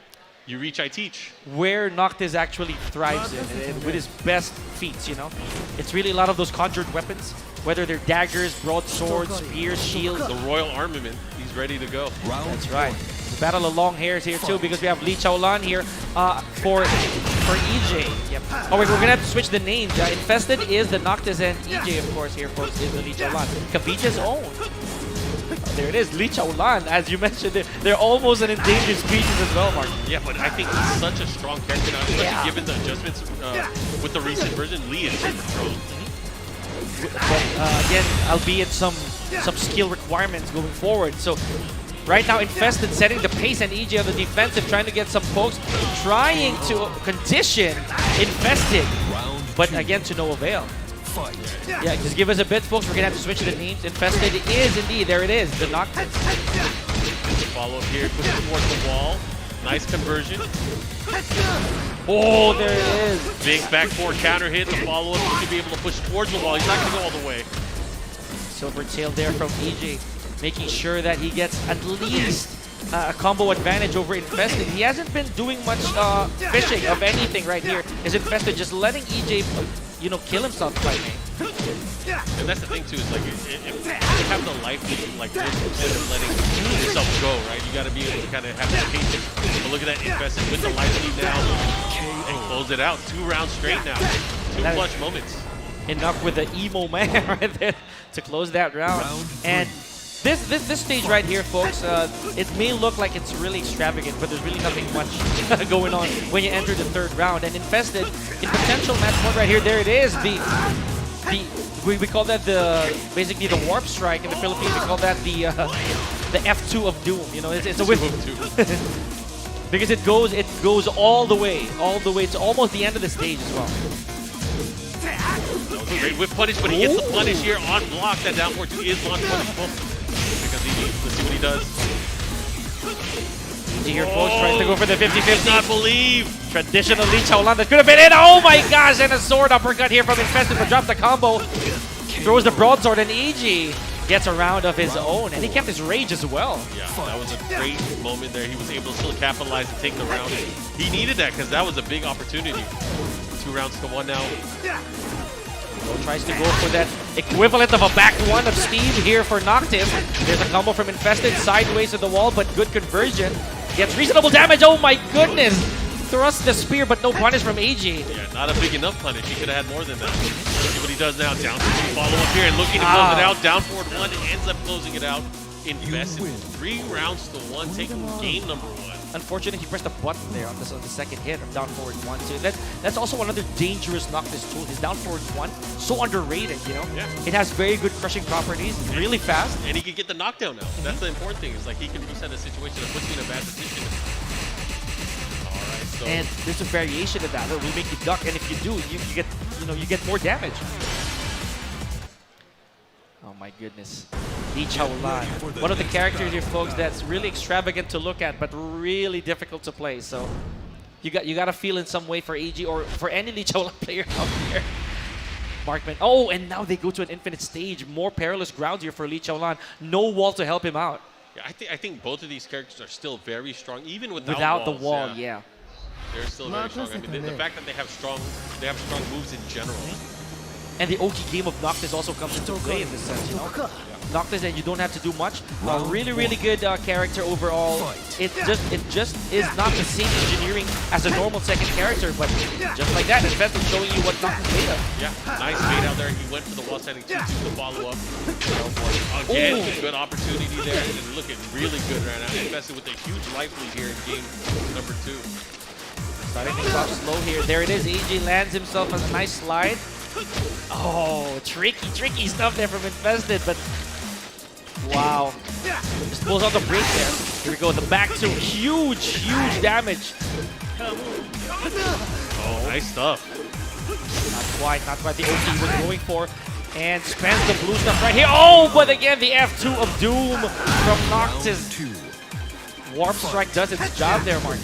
You reach, I teach. where Noctis actually thrives in, and with his best feats, you know. It's really a lot of those conjured weapons, whether they're daggers, broadswords, spears, shields. The royal armament. He's ready to go. That's right. Battle of long hairs here too, because we have Li Chaolan here for EJ. Yep. Oh wait, we're gonna have to switch the names. Infested is the Noctis, and EJ, of course, here, folks, is the Li Chaolan. Kavita's own. There it is, Li Chaolan. As you mentioned, they're almost an endangered species as well, Mark. Yeah, but I think he's such a strong character now, especially Yeah. given the adjustments with the recent version. Lee is super strong. But again, albeit some skill requirements going forward. So right now, Infested setting the pace, and EJ on the defensive, trying to get some pokes, trying to condition Infested, but again, to no avail. Fight. Yeah, just give us a bit, folks. We're gonna have to switch the names. Infested is indeed, there it is, the Noctis. Follow up here, push towards the wall. Nice conversion. Oh, there it is. Big back four counter hit. The follow up, he should be able to push towards the wall. He's not going to go all the way. Silver tail there from EJ, making sure that he gets at least a combo advantage over Infested. He hasn't been doing much fishing of anything right here. Is Infested just letting EJ, you know, kill himself by me? And that's the thing too, is like if you have the life lead like this instead of letting yourself go, right? You got to be able to kind of have that patience. But look at that, Infested with the life lead now and close it out. 2 rounds straight now. 2 That is- clutch moments. Enough with the emo man right there to close that round. And this stage right here, folks, it may look like it's really extravagant, but there's really nothing much going on when you enter the 3rd round. And Infested, in potential match point right here, there it is. We call that basically the warp strike in the Philippines. We call that the F2 of Doom. You know, it's a whip. Because it goes all the way to almost the end of the stage as well. Great whip punish, but he gets the punish here on block. That down forward 2 is launch punishable. Because let's see what he does. EG here, folks, tries to go for the I cannot 50-50. believe. Traditional Lee Chaolan that could have been in. Oh my gosh, and a sword uppercut here from Infested, but drops the combo. Throws the broadsword, and EG gets a round of his own, and he kept his rage as well. Yeah, that was a great moment there. He was able to still capitalize and take the round. He needed that because that was a big opportunity. 2 rounds to 1 now. Tries to go for that equivalent of a back one of speed here for Noctis. There's a combo from Infested sideways to the wall, but good conversion. Gets reasonable damage. Oh my goodness! Thrust the spear, but no punish from AG. Yeah, not a big enough punish. He could have had more than that. See what he does now. Down to follow up here and looking to close it out. Down forward 1, ends up closing it out. Infested 3 rounds to 1, taking game number 1. Unfortunately, he pressed a button there on the second hit of down forward 1. So that's also another dangerous Noctis tool. His down forward 1, so underrated, you know? Yeah. It has very good crushing properties, really fast. And he can get the knockdown now. That's the important thing. Is like he can reset a situation that puts you in a bad position. Alright, so And there's a variation of that where we make you duck, and if you do, you get more damage. Oh my goodness. Lee Chaolan. One of the characters here, folks, that's really extravagant to look at, but really difficult to play. So you got to feel in some way for AG or for any Lee Chaolan player out there. Markman. Oh, and now they go to an infinite stage. More perilous grounds here for Lee Chaolan. No wall to help him out. yeah, I think both of these characters are still very strong, even without the walls, wall, yeah. They're still very strong. I mean, the fact that they have strong moves in general. And the OG game of Noctis also comes into play in this sense, you know? Noctis, and you don't have to do much. Really good character overall. It just is not the same engineering as a normal second character, but just like that, Infested showing you what Noctis made of. Yeah, nice bait out there. He went for the wall setting 2-2 to follow up. Again, good opportunity there, and looking really good right now. Infested with a huge life lead here in game number 2. Starting things off slow here. There it is. AJ lands himself a nice slide. Oh, tricky stuff there from Infested, but wow. Just pulls out the break there. Here we go, the back two. Huge damage. Oh, nice stuff. Not quite the OT he was going for. And spends the blue stuff right here. Oh, but again, the F2 of Doom from Noctis. Warp Strike does its job there, Martin.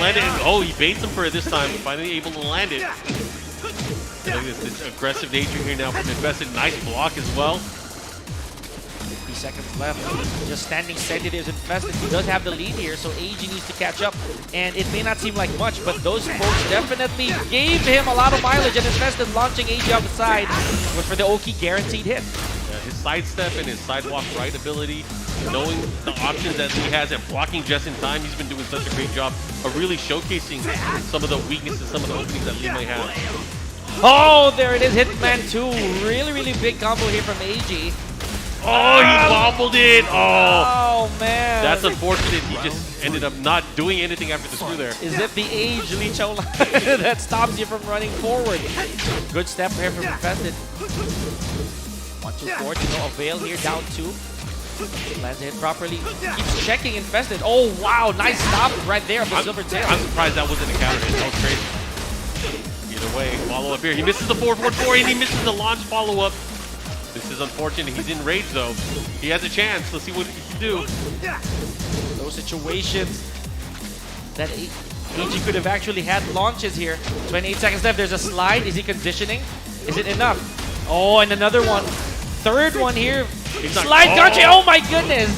Land it. Oh, he baits him for it this time. Finally able to land it. Look at this aggressive nature here now from Infested. Nice block as well. 3 seconds left. Just standing steady. There's Infested. He does have the lead here, so AG needs to catch up. And it may not seem like much, but those folks definitely gave him a lot of mileage. And Infested launching AG off the side was for the Oki guaranteed hit. Yeah, his sidestep and his sidewalk right ability, knowing the options that he has and blocking just in time, he's been doing such a great job of really showcasing some of the weaknesses, some of the openings that Lee might have. Oh, there it is, Hitman 2. Really big combo here from AG. Oh, he bobbled it. Oh, man. That's unfortunate. He just ended up not doing anything after the screw there. Is it the age, Lee Chaolan, that stops you from running forward? Good step here from Infested. 1-2 forward, avail here, down 2. Lands the hit properly. Keeps checking Infested. Oh, wow, nice stop right there of the silver tail. I'm surprised that wasn't a counter hit. That was crazy. Either way, follow up here. He misses the 4-4-4 and he misses the launch follow up. This is unfortunate. He's in rage though. He has a chance. Let's see what he can do. Those situations that AG could have actually had launches here. 28 seconds left. There's a slide. Is he conditioning? Is it enough? Oh, and another one. Third one here. Slide country. Oh my goodness.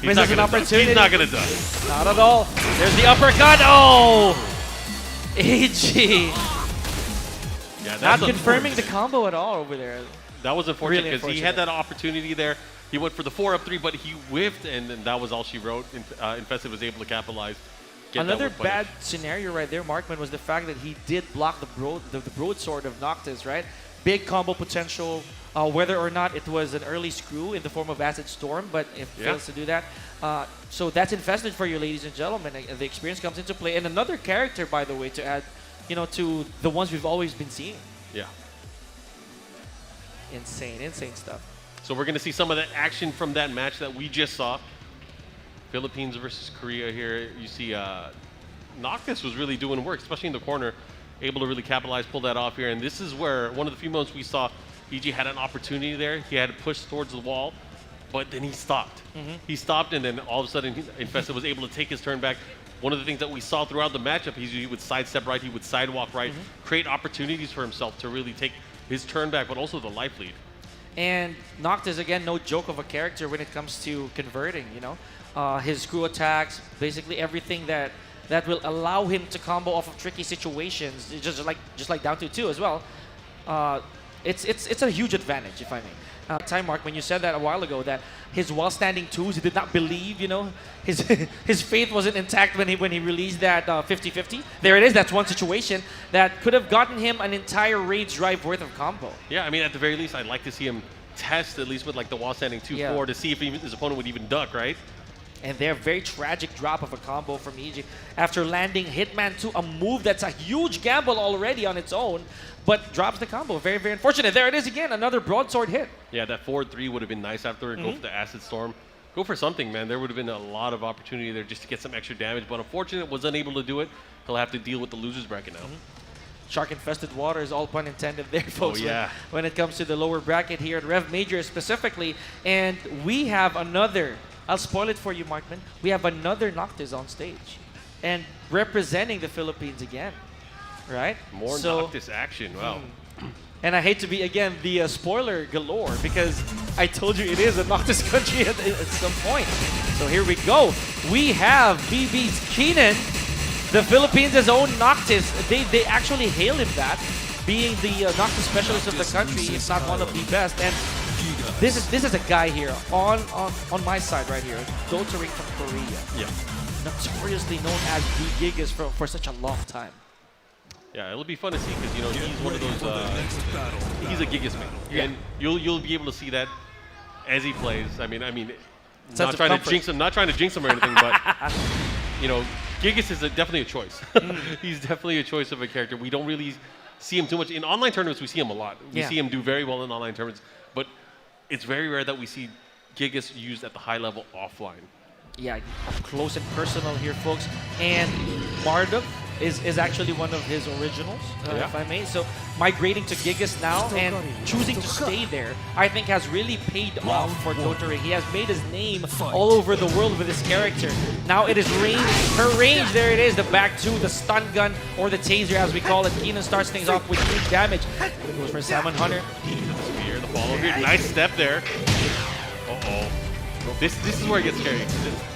Misses an opportunity. He's not gonna die. Not at all. There's the uppercut. Oh, AG. Yeah, not confirming the combo at all over there. That was unfortunate Really because he had that opportunity there. He went for the 4-up-3, but he whiffed, and that was all she wrote. Infested was able to capitalize. Another bad scenario right there, Markman, was the fact that he did block the broadsword of Noctis, right? Big combo potential, whether or not it was an early screw in the form of Acid Storm, but it fails to do that. So that's Infested for you, ladies and gentlemen. The experience comes into play. And another character, by the way, to add, to the ones we've always been seeing. Yeah. Insane stuff. So we're going to see some of the action from that match that we just saw. Philippines versus Korea here. You see Noctis was really doing work, especially in the corner. Able to really capitalize, pull that off here. And this is where one of the few moments we saw EG had an opportunity there. He had to push towards the wall. but then he stopped. He stopped, and then all of a sudden, Infested was able to take his turn back. One of the things that we saw throughout the matchup, he would sidestep right, he would sidewalk right, create opportunities for himself to really take his turn back, but also the life lead. And Noctis, again, no joke of a character when it comes to converting, you know. His screw attacks, basically everything that will allow him to combo off of tricky situations, just like down to 2 as well. It's a huge advantage, if I may. Time Mark, when you said that a while ago, that his while standing 2s, he did not believe, you know, his faith wasn't intact when he released that 50-50. There it is. That's one situation that could have gotten him an entire raid drive worth of combo. Yeah, I mean, at the very least, I'd like to see him test at least with like the while standing 2-4 to see if his opponent would even duck, right? And their very tragic drop of a combo from EG after landing Hitman 2, a move that's a huge gamble already on its own, but drops the combo. Very, very unfortunate. There it is again, another broadsword hit. Yeah, that forward 3 would have been nice after. Go for the Acid Storm. Go for something, man. There would have been a lot of opportunity there just to get some extra damage, but unfortunately was unable to do it. He'll have to deal with the loser's bracket now. Shark-infested waters, all pun intended there, folks. Oh, yeah. When it comes to the lower bracket here at Rev Major specifically. And we have another, I'll spoil it for you, Markman. We have another Noctis on stage. And representing the Philippines again, right? More Noctis action, wow. And I hate to be, again, the spoiler galore, because I told you it is a Noctis country at some point. So here we go. We have BB's Keenan, the Philippines' own Noctis. They actually hail him that, being the Noctis specialist of the country, if not one of the best. And this is a guy here on my side right here, Jdcr from Korea. Yeah. Notoriously known as the Gigas for such a long time. Yeah, it'll be fun to see because you know he's one of those. He's a Gigas man, and you'll be able to see that as he plays. I mean, not trying to jinx him or anything, but you know, Gigas is definitely a choice. He's definitely a choice of a character. We don't really see him too much in online tournaments. We see him a lot. We see him do very well in online tournaments, but it's very rare that we see Gigas used at the high level offline. Yeah, up close and personal here, folks. And Marduk is actually one of his originals, if I may. So migrating to Gigas now and choosing to stay there, I think has really paid off for Jdcr. He has made his name all over the world with his character. Now it is range, her range, there it is, the back 2, the stun gun, or the taser as we call it. Keenan starts things off with huge damage. It goes for Salmon Hunter. The spear, the follow here, nice step there. Uh-oh. This is where it gets scary.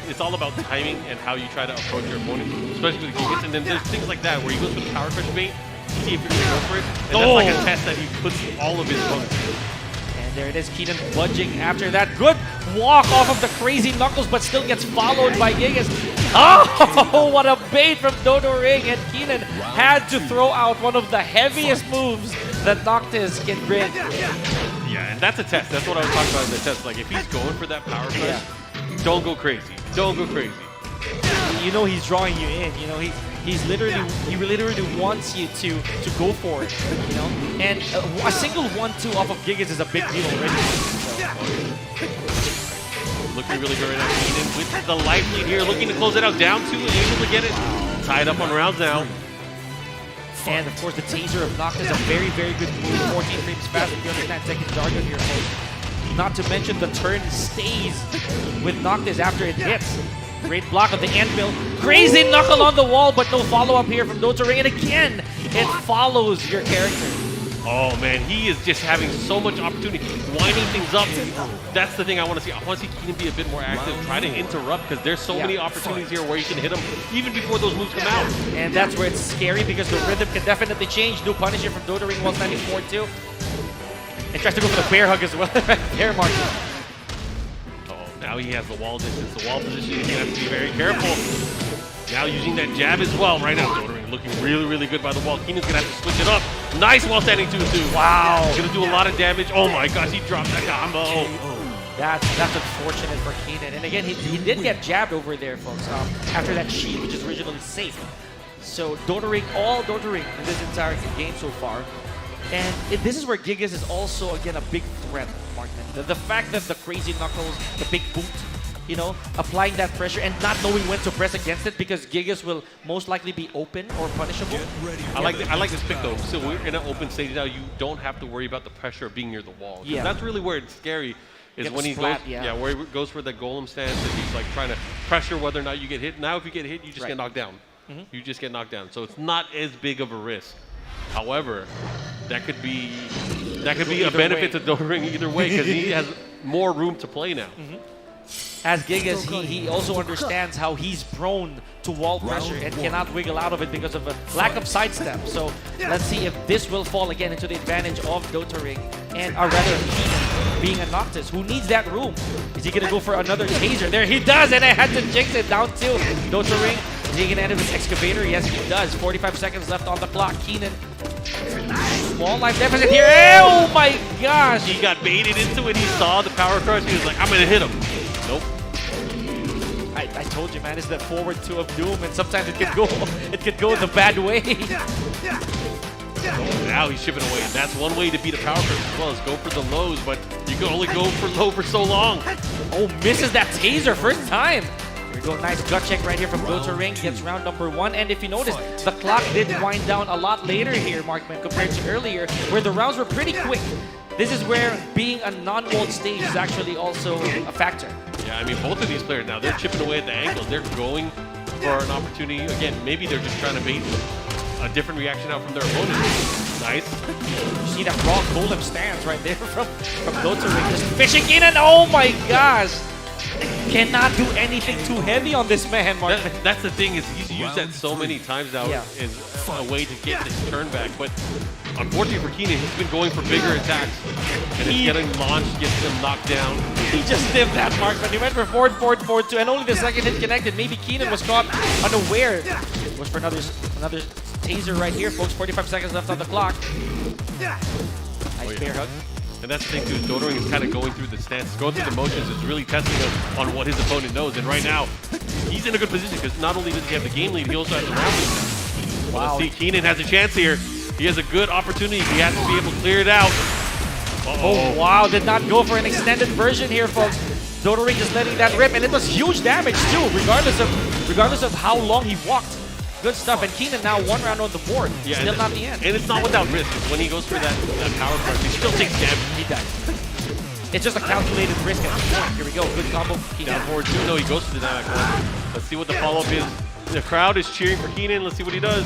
It's all about timing and how you try to approach your opponent, especially with Gigas. And then there's things like that where he goes with the power crush bait, see if you're going to go for it. And that's like a test that he puts all of his opponents through. And there it is, Keenan budging after that. Good walk off of the crazy Knuckles, but still gets followed by Gigas. Oh, what a bait from Jdcr. And Keenan had to throw out one of the heaviest moves that Noctis can bring. Yeah, and that's a test. That's what I was talking about in the test. Like, if he's going for that power crush, don't go crazy. Don't go crazy. You know he's drawing you in. You know he literally wants you to go for it. You know, and a single 1-2 off of Gigas is a big deal already. Looking really good right now. Keenan with the life lead here, looking to close it out. Down 2, able to get it. Tied up on rounds now. And of course the taser of Noctis, a very, very good move. 14 frames fast if you understand Tekken jargon here, folks. Not to mention the turn stays with Noctis after it hits. Great block of the anvil. Crazy knuckle on the wall, but no follow-up here from Jdcr. And again, it follows your character. Oh man, he is just having so much opportunity, winding things up. That's the thing I want to see. I want to see Keenan be a bit more active, try to interrupt, because there's so many opportunities here where you can hit him even before those moves come out. And that's where it's scary, because the rhythm can definitely change. New punish here from Jdcr, 194 too. And tries to go for the bear hug as well. There, Marcus. Oh, now he has the wall distance, the wall position. He has to be very careful. Now using that jab as well. Right now, Jdcr looking really, really good by the wall. Keenan's going to have to switch it up. Nice wall standing 2-2. Wow. He's going to do a lot of damage. Oh my gosh, he dropped that combo. That's unfortunate for Keenan. And again, he did get jabbed over there, folks, after that sheet, which is originally safe. So Jdcr, all Jdcr in this entire game so far. And this is where Gigas is also, again, a big threat, Markman. The fact that the crazy knuckles, the big boot, you know, applying that pressure and not knowing when to press against it, because Gigas will most likely be open or punishable. I like this pick though. So we're in an open stage now. You don't have to worry about the pressure of being near the wall. Yeah. That's really where it's scary. is Get when he splat, goes, yeah. where he goes for the golem stance and he's like trying to pressure whether or not you get hit. Now, if you get hit, you just get knocked down. You just get knocked down. So it's not as big of a risk. However, that could be a benefit to Doring either way because he has more room to play now. As Gigas, he also understands how he's prone to wall pressure and cannot wiggle out of it because of a lack of sidestep. So let's see if this will fall again into the advantage of Dotaring and or rather Keenen being a Noctis who needs that room. Is he gonna go for another taser? There he does, and I had to jinx it down to Dotaring. Is he gonna end up with Excavator? Yes, he does. 45 seconds left on the clock. Keenen. Small life deficit here. Oh my gosh! He got baited into it. He saw the power crush. He was like, I'm gonna hit him. Nope. I told you, man, it's that forward two of doom, and sometimes it could go the bad way. Now he's chipping away. That's one way to beat a power crush as well, is go for the lows, but you can only go for low for so long. Oh, misses that taser first time. Here we go, nice gut check right here from Dotaring. Gets round number 1, and if you notice, the clock did wind down a lot later here, Markman, compared to earlier, where the rounds were pretty quick. This is where being a non-walled stage is actually also a factor. Yeah, I mean, both of these players now, they're chipping away at the ankles. They're going for an opportunity. Again, maybe they're just trying to bait a different reaction out from their opponent. Nice. You see that raw golem stance right there from Dotaring. Just fishing in, and oh my gosh! Cannot do anything too heavy on this man, Mark. That's the thing, is he's used that so many times now as a way to get his turn back. But unfortunately for Keenen, he's been going for bigger attacks. And it's getting launched, gets him knocked down. He just did that, Mark, but he went for forward, forward, forward, 2, and only the second hit connected. Maybe Keenen was caught unaware. Goes for another taser right here, folks. 45 seconds left on the clock. Nice bear hug. And that's the thing too, Dotaring is kind of going through the stance, going through the motions, is really testing him on what his opponent knows. And right now, he's in a good position because not only does he have the game lead, he also has the round lead. Wow. Let's see, Keenen has a chance here. He has a good opportunity. He has to be able to clear it out. Oh, wow, did not go for an extended version here, folks. Dotaring just letting that rip, and it was huge damage too, regardless of how long he walked. Good stuff, and Keenen now 1 round on the board. Yeah, still not the end. And it's not without risk. When he goes for that power crush, he still takes damage. He does. It's just a calculated risk at this point. Here we go, good combo. Down forward 2, no, he goes for the dynamic one. Let's see what the follow-up is. The crowd is cheering for Keenen. Let's see what he does.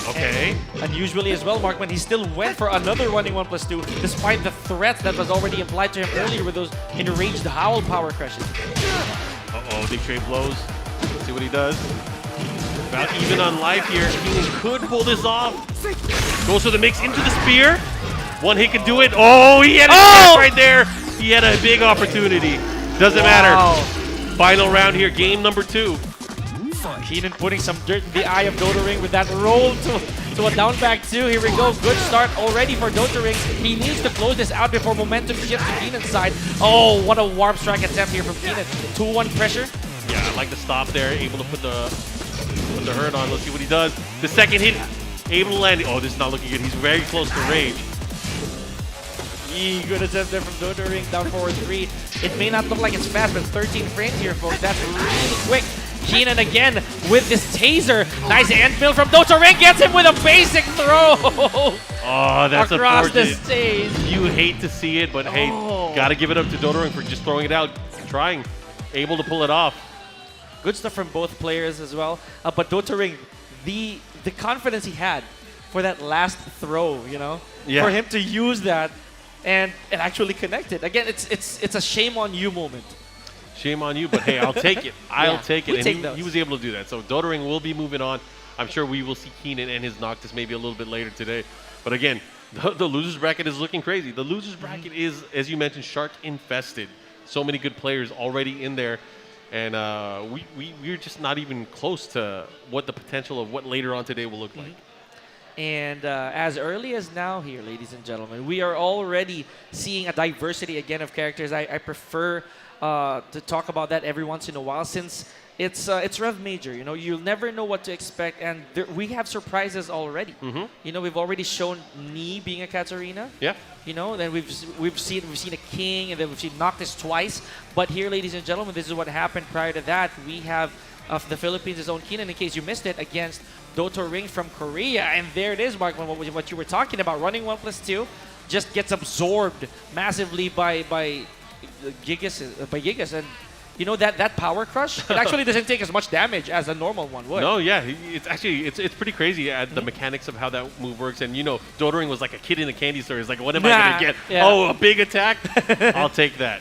Okay. Unusually as well, Mark, when he still went for another running 1+2, despite the threat that was already implied to him earlier with those enraged howl power crushes. Uh-oh, big trade blows. Let's see what he does. About even on life here. Keenen could pull this off. Goes for the mix into the spear. One hit can do it. Oh, he had a chance right there. He had a big opportunity. Doesn't matter. Final round here, game number 2. Keenen putting some dirt in the eye of Dotaring with that roll to a down back 2. Here we go. Good start already for Dotaring. He needs to close this out before momentum shifts to Keenen's side. Oh, what a warp strike attempt here from Keenen. 2-1 pressure. Yeah, I like the stop there. Able to put the hurt on. Let's see what he does. The second hit, able to land. Oh, this is not looking good. He's very close to rage. Good attempt there from Dotaring. Down forward 3. It may not look like it's fast, but 13 frames here, folks. That's really quick. Keenen again with this taser. Nice anvil from Dotaring. Gets him with a basic throw. Oh, that's across unfortunate. the stage. You hate to see it, but hey, gotta give it up to Dotaring for just throwing it out, trying, able to pull it off. Good stuff from both players as well. But Dotaring, the confidence he had for that last throw, you know, for him to use that and it actually connected. Again, it's a shame on you moment. Shame on you, but hey, I'll take it. I'll take it. And he was able to do that. So Dotaring will be moving on. I'm sure we will see Keenen and his Noctis maybe a little bit later today. But again, the losers bracket is looking crazy. The losers bracket is, as you mentioned, shark infested. So many good players already in there. And we're just not even close to what the potential of what later on today will look like. And as early as now here, ladies and gentlemen, we are already seeing a diversity again of characters. I prefer to talk about that every once in a while since it's Rev Major. You know, you'll never know what to expect, and we have surprises already. You know, we've already shown Ni being a Katarina. Yeah. You know, then we've seen a King, and then we've seen Noctis twice. But here, ladies and gentlemen, this is what happened prior to that. We have the Philippines' own Keenen, in case you missed it, against Dotaring from Korea. And there it is, Mark, what you were talking about. Running 1+2. just gets absorbed massively by Gigas, and you know that power crush, it actually doesn't take as much damage as a normal one would. No, yeah, it's actually it's pretty crazy at the mechanics of how that move works. And you know, Dodoring was like a kid in a candy store. He's like, what am I gonna get? Yeah. Oh, a big attack? I'll take that.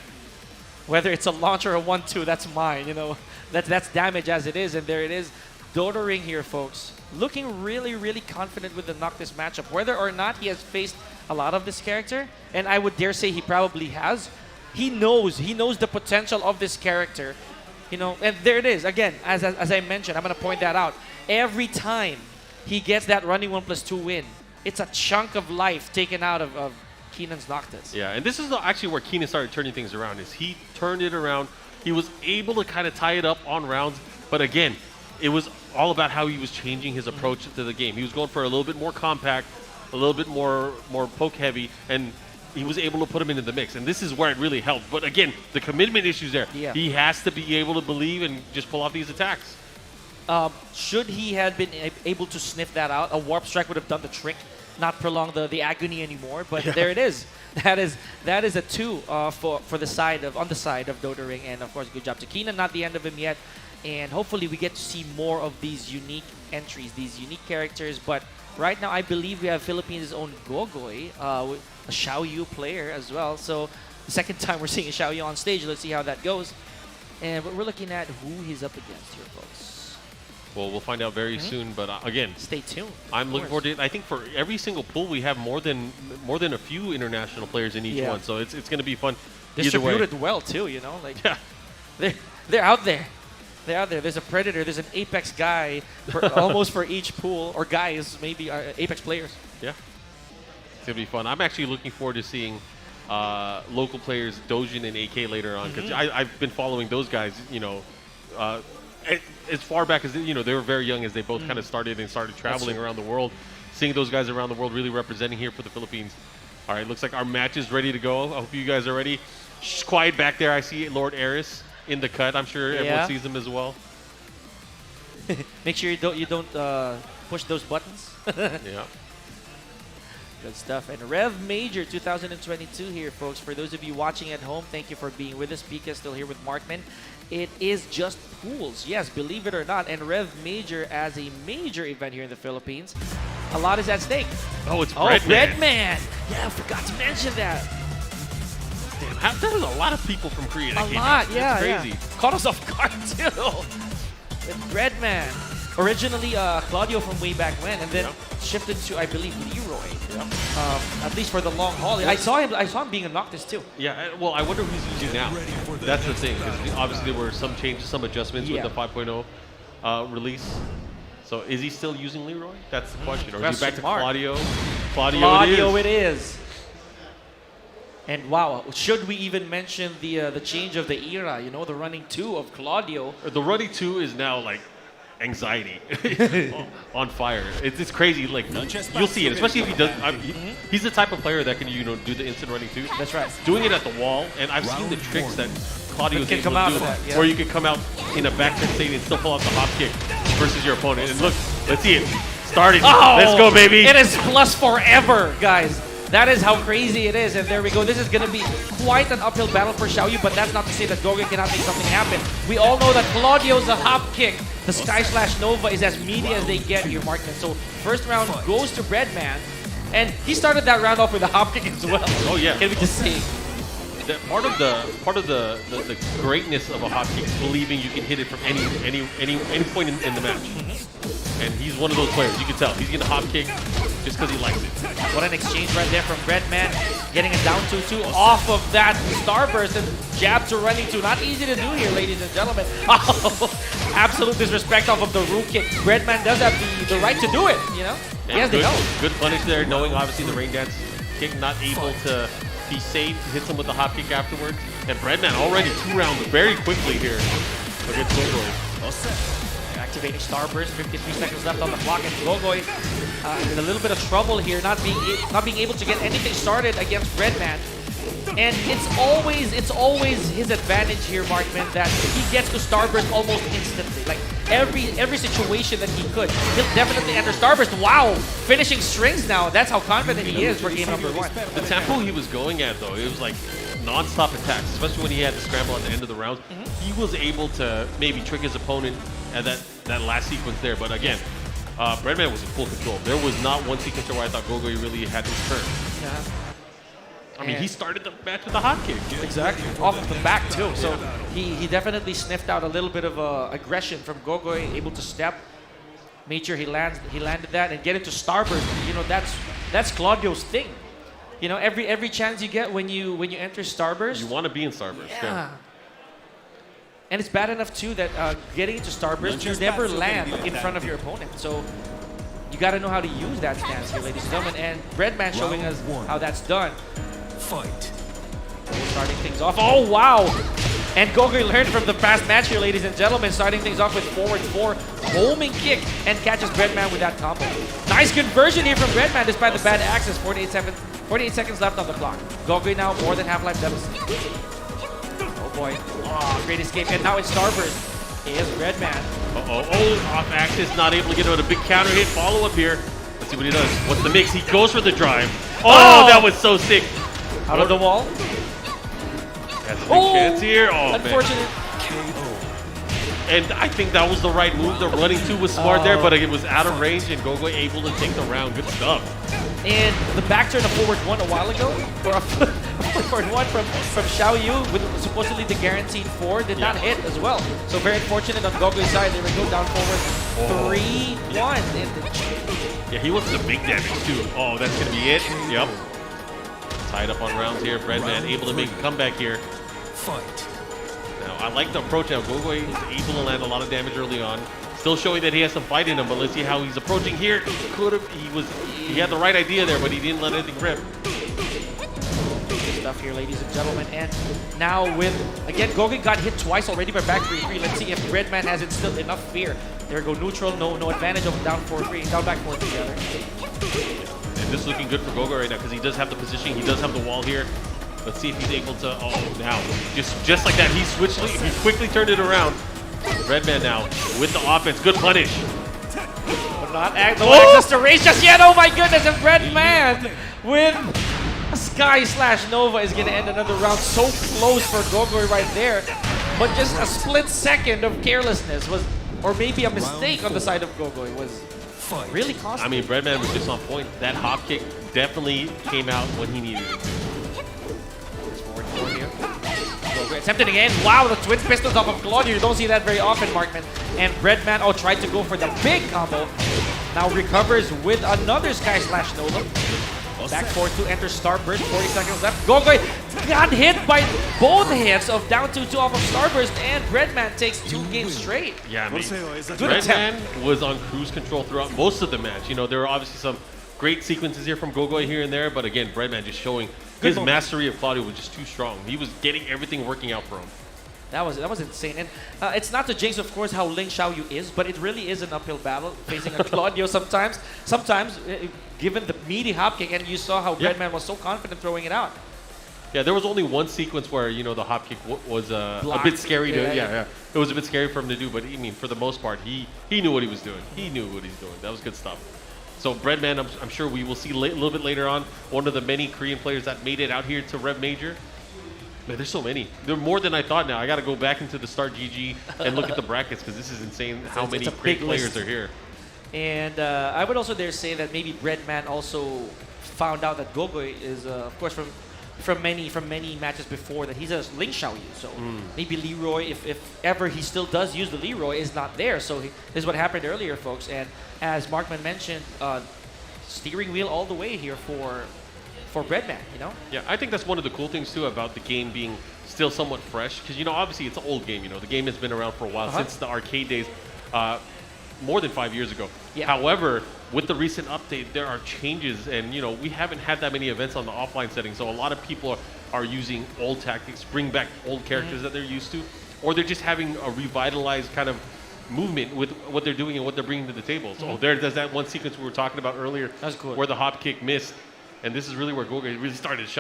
Whether it's a launch or a 1-2, that's mine. You know, that's damage as it is, and there it is. Dodoring here, folks, looking really, really confident with the Noctis matchup. Whether or not he has faced a lot of this character, and I would dare say he probably has. He knows the potential of this character, you know, and there it is. Again, as I mentioned, I'm going to point that out. Every time he gets that running 1+2 win, it's a chunk of life taken out of Keenan's Noctis. Yeah, and this is actually where Keenan started turning things around. Is he turned it around. He was able to kind of tie it up on rounds, but again, it was all about how he was changing his approach to the game. He was going for a little bit more compact, a little bit more poke heavy, and he was able to put him into the mix, and this is where it really helped. But again, the commitment issues there. Yeah. He has to be able to believe and just pull off these attacks. Should he have been able to sniff that out, a Warp Strike would have done the trick, not prolong the agony anymore. But there it is. That is a 2 for the side of Dodoring, and of course, good job to Keenan. Not the end of him yet, and hopefully we get to see more of these unique entries, these unique characters. But right now, I believe we have Philippines' own Gogoy, a Xiaoyu player as well. So the second time we're seeing a Xiaoyu on stage. Let's see how that goes. And we're looking at who he's up against here, folks. Well, we'll find out very soon. But again, stay tuned. I'm looking forward to it. I think for every single pool, we have more than a few international players in each one. So it's going to be fun. Distributed well too, you know. Like they're out there. They're out there. There's a Predator. There's an Apex guy almost for each pool, or guys, maybe Apex players. Yeah. It's going to be fun. I'm actually looking forward to seeing local players, Dojin and AK later on, because I've been following those guys, you know, as far back as, you know, they were very young as they both kind of started traveling around the world. Seeing those guys around the world really representing here for the Philippines. All right, looks like our match is ready to go. I hope you guys are ready. Shh, quiet back there. I see Lord Eris in the cut. I'm sure everyone sees him as well. Make sure you don't push those buttons. Yeah. Good stuff. And Rev Major 2022 here, folks. For those of you watching at home, thank you for being with us. Pika still here with Markman. It is just pools, yes, believe it or not. And Rev Major as a major event here in the Philippines. A lot is at stake. Oh, it's Breadman. Breadman. Yeah, I forgot to mention that. Damn, there's a lot of people from Korea that came out. Yeah, it's crazy. Yeah. Caught us off guard too. With Breadman. Originally Claudio from way back when, and then shifted to, I believe, Leroy. At least for the long haul. I saw him being a Noctis too. Yeah, well, I wonder who he's using now. That's the thing, because obviously there were some changes, some adjustments with the 5.0 release. So is he still using Leroy? That's the question. Or is he back to Claudio? Claudio it is. And wow, should we even mention the change of the era? You know, the running 2 of Claudio. The running 2 is now like anxiety on fire. It's crazy. Like you'll see it, especially if he does. He's the type of player that can do the instant running 2. That's right. Doing it at the wall, and I've seen the tricks that Claudio's can able come to out do, of that, where you can come out in a back state and still pull out the hop kick versus your opponent. And look, let's see it starting. Oh, let's go, baby! It is plus forever, guys. That is how crazy it is, and there we go. This is going to be quite an uphill battle for Xiaoyu, but that's not to say that Gogo cannot make something happen. We all know that Claudio's a hop kick. The Sky Slash Nova is as meaty as they get here, Markman. So first round goes to Breadman, and he started that round off with a hop kick as well. Oh yeah. Can we just see? That part of the greatness of a hop kick is believing you can hit it from any point in the match. And he's one of those players. You can tell he's gonna hop kick just because he likes it. What an exchange right there from Breadman, getting a down 2-2 off of that Starburst and jab to running 2. Not easy to do here, ladies and gentlemen. Oh, absolute disrespect off of the root kick. Breadman does have the right to do it, you know? Yeah, he has the help. Good punish there, knowing obviously the rain dance kick, not able to be safe, hits him with the hop kick afterwards. And Breadman already 2 rounds very quickly here against Gogoy. Activating Starburst, 53 seconds left on the clock, and Gogoy in a little bit of trouble here, not being able to get anything started against Breadman. And it's always his advantage here, Markman, that he gets to Starburst almost instantly. Like every situation that he could, he'll definitely enter Starburst. Wow, finishing strings now. That's how confident he is for game number 1. The tempo he was going at, though, it was like non-stop attacks, especially when he had to scramble at the end of the rounds. He was able to maybe trick his opponent at that last sequence there. But again, Breadman was in full control. There was not one sequence where I thought Gogoi really had his turn. Yeah. I mean, he started the match with a hot kick. Exactly. Off of the back, too. So he definitely sniffed out a little bit of aggression from Gogoi, able to step. Made sure he landed that and get into Starburst. You know, that's Claudio's thing. You know, every chance you get when you enter Starburst. You want to be in Starburst. Yeah. And it's bad enough, too, that getting into Starburst, you never land in front of your opponent. So you got to know how to use that stance here, ladies and gentlemen. And Breadman showing us how that's done. Fight. Starting things off. Oh, wow. And Gogoi learned from the past match here, ladies and gentlemen. Starting things off with forward 4, homing kick, and catches Breadman with that combo. Nice conversion here from Breadman despite the bad access. 48 seconds left on the clock. Gogoi now more than half-life deficit. Oh, boy. Oh, great escape. And now it's Starburst. Here's Breadman. Oh, off axis, not able to get out a big counter hit. Follow up here. Let's see what he does. What's the mix? He goes for the drive. Oh, that was so sick. Out of the wall. Has a big chance here. Oh, unfortunate. Man. And I think that was the right move. The running two was smart there, but it was out of range, and Gogoi able to take the round. Good stuff. And the back turn of forward 1 a while ago, or a forward 1 from Xiaoyu with supposedly the guaranteed 4 did not hit as well. So very unfortunate on Gogoi's side. They would go down forward 3-1. Yeah, he wants the big damage too. Oh, that's gonna be it. Yep. Tied up on rounds here. Breadman able to make a comeback here. Fight. Now, I like the approach now. Gogoi is able to land a lot of damage early on. Still showing that he has some fight in him, but let's see how he's approaching here. He had the right idea there, but he didn't let anything rip. Good stuff here, ladies and gentlemen. And now with, again, Gogoi got hit twice already by back 3-3. Let's see if Breadman has instilled enough fear. There we go, neutral, no advantage of down 4-3, down back 4-3 rather. And this is looking good for Gogoi right now because he does have the positioning, he does have the wall here. Let's see if he's able to, now, just like that, he quickly turned it around. Breadman now with the offense, good punish. But not no access to race just yet, oh my goodness, and Breadman with Sky/Nova is gonna end another round. So close for Gogoi right there, but just a split second of carelessness was, or maybe a mistake on the side of Gogoi was really costly. I mean, Breadman was just on point. That hop kick definitely came out when he needed it. Attempted again. Wow, the twin pistols off of Claudio. You don't see that very often, Markman. And Breadman, tried to go for the big combo. Now recovers with another Sky/Nova. Back 4-2, enters Starburst. 40 seconds left. Gogoi got hit by both hits of down 2-2 off of Starburst, and Breadman takes 2 games straight. Yeah, I mean, good attempt. Breadman was on cruise control throughout most of the match. You know, there were obviously some great sequences here from Gogoi here and there, but again, Breadman just showing his mastery of Claudio was just too strong. He was getting everything working out for him. That was insane. And it's not to jinx, of course, how Link Xiaoyu is, but it really is an uphill battle facing a Claudio sometimes. Sometimes, given the meaty hop kick, and you saw how Breadman was so confident throwing it out. Yeah, there was only one sequence where, you know, the hop kick was a bit scary to, yeah. It was a bit scary for him to do, but I mean, for the most part, he knew what he was doing. He knew what he's doing. That was good stuff. So Breadman, I'm sure we will see a little bit later on, one of the many Korean players that made it out here to Rev Major. Man, there's so many. There are more than I thought now. I got to go back into the Start GG and look at the brackets because this is insane how many great players are here. And I would also dare say that maybe Breadman also found out that Gogoi is, of course, from many matches before, that he's a Link Xiaoyu. So maybe Leroy, if ever he still does use the Leroy, is not there. So this is what happened earlier, folks. And as Markman mentioned, steering wheel all the way here for Breadman, you know? Yeah, I think that's one of the cool things too about the game being still somewhat fresh, because you know, obviously it's an old game. You know, the game has been around for a while, since the arcade days, more than 5 years ago. Yeah. However, with the recent update, there are changes, and you know, we haven't had that many events on the offline setting, so a lot of people are using old tactics, bring back old characters that they're used to, or they're just having a revitalized kind of movement with what they're doing and what they're bringing to the table. So there's that one sequence we were talking about earlier, that's cool, where the hop kick missed. And this is really where Gogoi really started to shine.